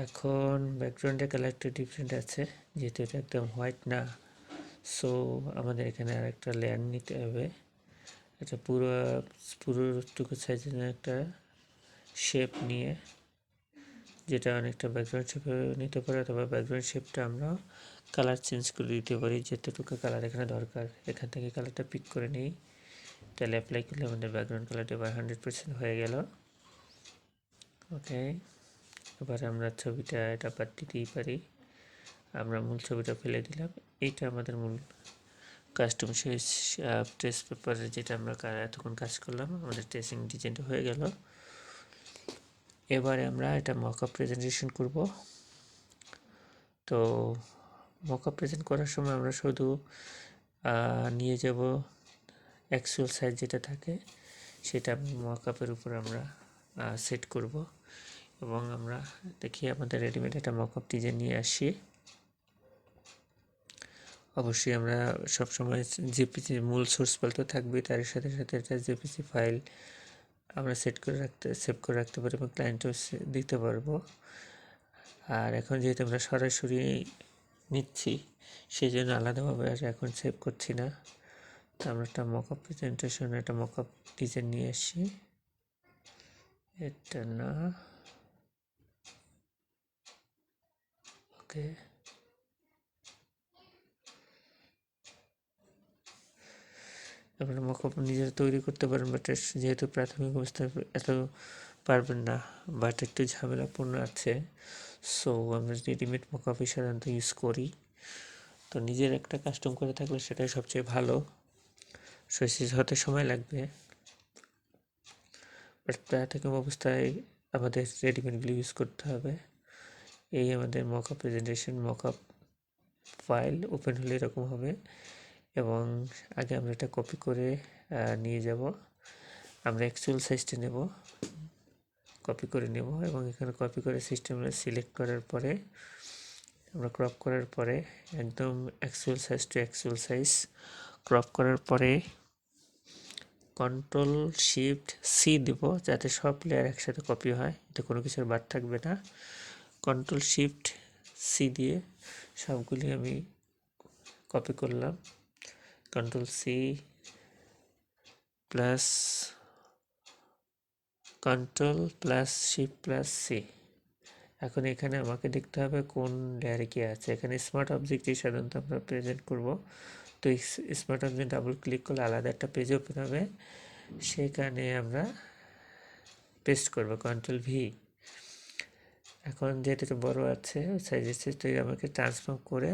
এখন ব্যাকগ্রাউন্ডের কালারটা ডিফারেন্ট আছে, যেহেতু এটা একদম হোয়াইট না, সো আমাদের এখানে আর একটা লেয়ার নিতে হবে। এটা পুরোটুকু সাইজের একটা শেপ নিয়ে, যেটা অনেকটা ব্যাকগ্রাউন্ড শেপে নিতে পারে, অথবা ব্যাকগ্রাউন্ড শেপটা আমরা কালার চেঞ্জ করে দিতে পারি, যেতটুকু কালার এখানে দরকার। এখান থেকে কালারটা পিক করে নিই, তাহলে অ্যাপ্লাই করলে আমাদের ব্যাকগ্রাউন্ড কালারটা এবার 100% হয়ে গেল। ওকে, এবার আমরা ছবিটা এটা বাদ দিতেই পারি, আমরা মূল ছবিটা ফেলে দিলাম। এইটা আমাদের মূল কাস্টম ট্রেস পেপারে যেটা আমরা এতক্ষণ কাজ করলাম, আমাদের ট্রেসিং ডিজাইনটা হয়ে গেল। এবারে আমরা এটা মকআপ প্রেজেন্টেশন করব। তো মকআপ প্রেজেন্ট করার সময় আমরা শুধু নিয়ে যাব অ্যাকচুয়াল সাইজ যেটা থাকে, সেটা মকআপের উপর আমরা সেট করব, এবং আমরা দেখি আমাদের রেডিমেড একটা মকআপ ডিজাইন নিয়ে আসি। অবশ্যই আমরা সবসময় জেপিজি মূল সোর্স ফাইল তো থাকবেই, তার সাথে সাথে একটা জেপিজি ফাইল আমরা সেভ করে রাখতে পারি এবং ক্লায়েন্টও দিতে পারবো। আর এখন যেহেতু আমরা সরাসরি নিচ্ছি, সেই জন্য আলাদাভাবে আর এখন সেভ করছি না। তো আমরা একটা মকআপ প্রেজেন্টেশন, একটা মকআপ ডিজাইন নিয়ে আসি। এটা না, ওকে, আপনারা মকআপ নিজেরা তৈরি করতে পারেন, বাট যেহেতু প্রাথমিক অবস্থায় এত পারবেন না, বাট একটু ঝামেলাপূর্ণ আছে, সো আমরা রেডিমেড মকআপই সাধারণত ইউজ করি। তো নিজের একটা কাস্টম করে থাকলে সেটাই সবচেয়ে ভালো। শেষ হতে সময় লাগবে, বাট প্রাথমিক অবস্থায় আমাদের রেডিমেডগুলো ইউজ করতে হবে। এই আমাদের mockup presentation, mockup file open হলে এরকম হবে। এবং আগে আমরা এটা কপি করে নিয়ে যাব, আমরা অ্যাকচুয়াল সাইজটা নেব, কপি করে নেব, এবং এখানে কপি করে সিস্টেমে সিলেক্ট করার পরে আমরা ক্রপ করার পরে একদম actual size to actual size crop করার পরে Ctrl+Shift+C দেব, যাতে সব লেয়ার একসাথে কপি হয়, এতে কোনো কিছুর বাদ থাকবে না। Ctrl+Shift+C দিয়ে সবগুলি আমি কপি করলাম। Ctrl+C plus Ctrl+Shift+C। এখন এখানে আমাকে দেখতে হবে কোন লেয়ারে কি আছে। এখানে স্মার্ট অবজেক্টই সাধারণত আমরা প্রেজেন্ট করব। তো স্মার্ট অবজেক্ট ডাবল ক্লিক করলে আলাদা একটা পেজ ওপেন হবে, সেখানে আমরা পেস্ট করব Ctrl+V। এখন যেহেতু এটা বড় আছে, সাইজের চেষ্টা আমাকে ট্রান্সফর্ম করে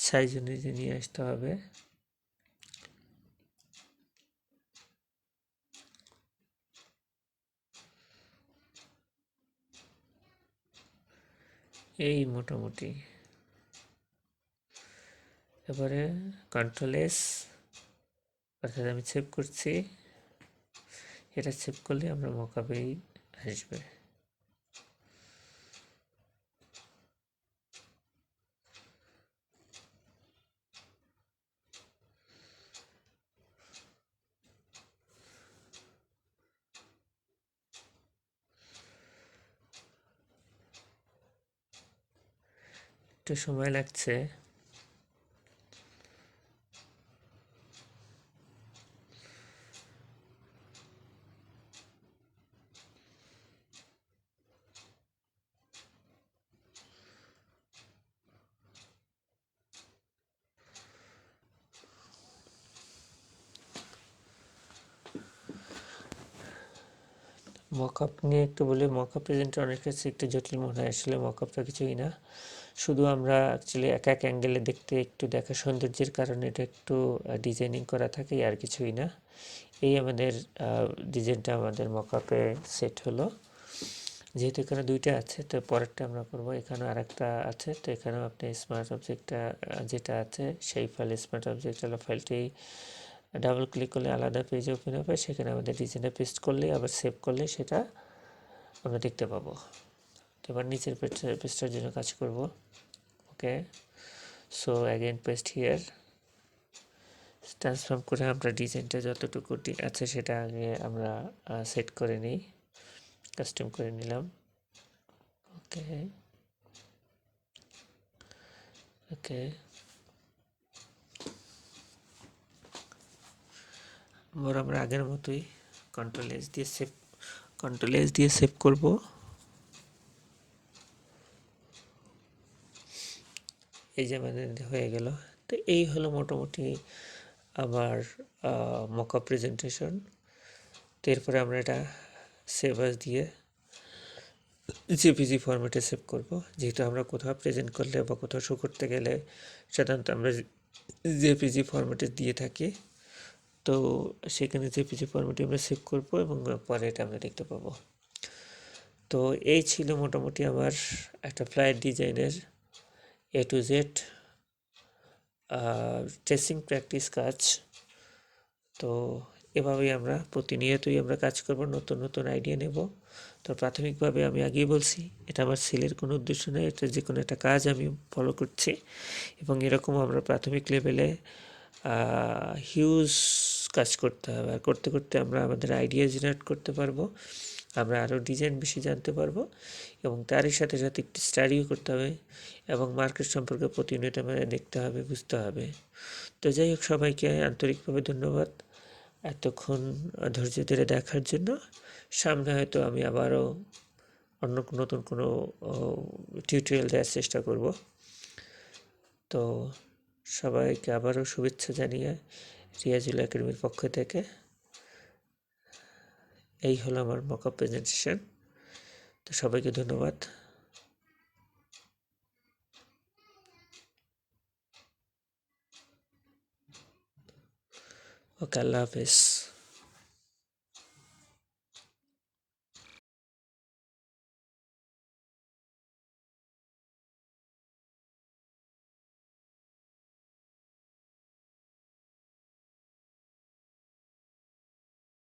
সাইজ অনুযায়ী নিয়ে আসতে হবে। এই মোটামুটি। এবারে Ctrl+S, অর্থাৎ আমি সেভ করছি। এটা সেভ করলে আমরা মকআপেই আসবে। একটু সময় লাগছে। মকআপ নিয়ে একটু বলি। মকআপ প্রেজেন্টার অনেক কাছে একটু জটিল মনে হয়, আসলে মকআপটা কিছুই না। শুধু আমরা অ্যাকচুয়ালি এক এক অ্যাঙ্গেলে দেখতে একটু দেখা সৌন্দর্যের কারণে এটা একটু ডিজাইনিং করা থাকে, আর কিছুই না। এই আমাদের ডিজাইনটা আমাদের মকআপে সেট হলো। যেহেতু এখানে দুইটা আছে, তো পরেরটা আমরা করব। এখানে আরেকটা আছে, তো এখানেও আপনি স্মার্ট অবজেক্টটা যেটা আছে সেই ফাইল, স্মার্ট অবজেক্ট হলো ফাইলটি ডাবল ক্লিক করলে আলাদা পেজে ওপেন হবে। সেখানে আমাদের ডিজাইনটা পেস্ট করলে আবার সেভ করলে সেটা আমরা দেখতে পাবো। তো এবার নিচের পেজটার জন্য কাজ করব। Okay, so again paste here, transform করে আমরা ডিজাইনটা যতটুকু আছে সেটা আগে আমরা সেট করে নিই, কাস্টম করে নিলাম। ওকে ওকে, আবার আমরা আগের মতোই কন্ট্রোল এস দিয়ে সেভ করব। এই যে আমাদের হয়ে গেল। তো এই হলো মোটামুটি আমার মকআপ প্রেজেন্টেশন। তো এরপরে আমরা এটা সেভ আস দিয়ে জেপিজি ফরম্যাটে সেভ করব। যেহেতু আমরা কোথাও প্রেজেন্ট করলে বা কোথাও শো করতে গেলে সাধারণত আমরা জেপিজি ফরম্যাটে দিয়ে থাকি। তো সেখানে জেপিজি ফরম্যাটে আমরা সেভ করব এবং পরে এটা আমরা দেখতে পাবো। তো এই ছিল মোটামুটি আমার একটা ফ্লায়ার ডিজাইনের A to Z tracing practice কাজ। তো এভাবেই আমরা প্রতিনিয়তই আমরা কাজ করব, নতুন নতুন আইডিয়া নেব। তো প্রাথমিকভাবে আমি আগেই বলছি, এটা আমার সেলের কোনো উদ্দেশ্য নেই, এটা যে কোনো একটা কাজ আমি ফলো করছি। এবং এরকম আমরা প্রাথমিক লেভেলে হিউজ কাজ করতে হবে, আর করতে করতে আমরা আমাদের আইডিয়া জেনারেট করতে পারবো, আমরা আরও ডিজাইন বেশি জানতে পারবো, এবং তারই সাথে সাথে একটু স্টাডিও করতে হবে এবং মার্কেট সম্পর্কে প্রতিনিয়ত আমাদের দেখতে হবে, বুঝতে হবে। তো যাই হোক, সবাইকে আন্তরিকভাবে ধন্যবাদ এতক্ষণ ধৈর্য ধরে দেখার জন্য। সামনে হয়তো আমি আবারও অন্য নতুন কোনো টিউটোরিয়াল দেওয়ার চেষ্টা করব। তো সবাইকে আবারও শুভেচ্ছা জানিয়ে রিয়াজুল একাডেমির পক্ষ থেকে এই হলো আমার মকআপ প্রেজেন্টেশন। তো সবাইকে ধন্যবাদ। ওকে, আল্লাহ হাফেজ।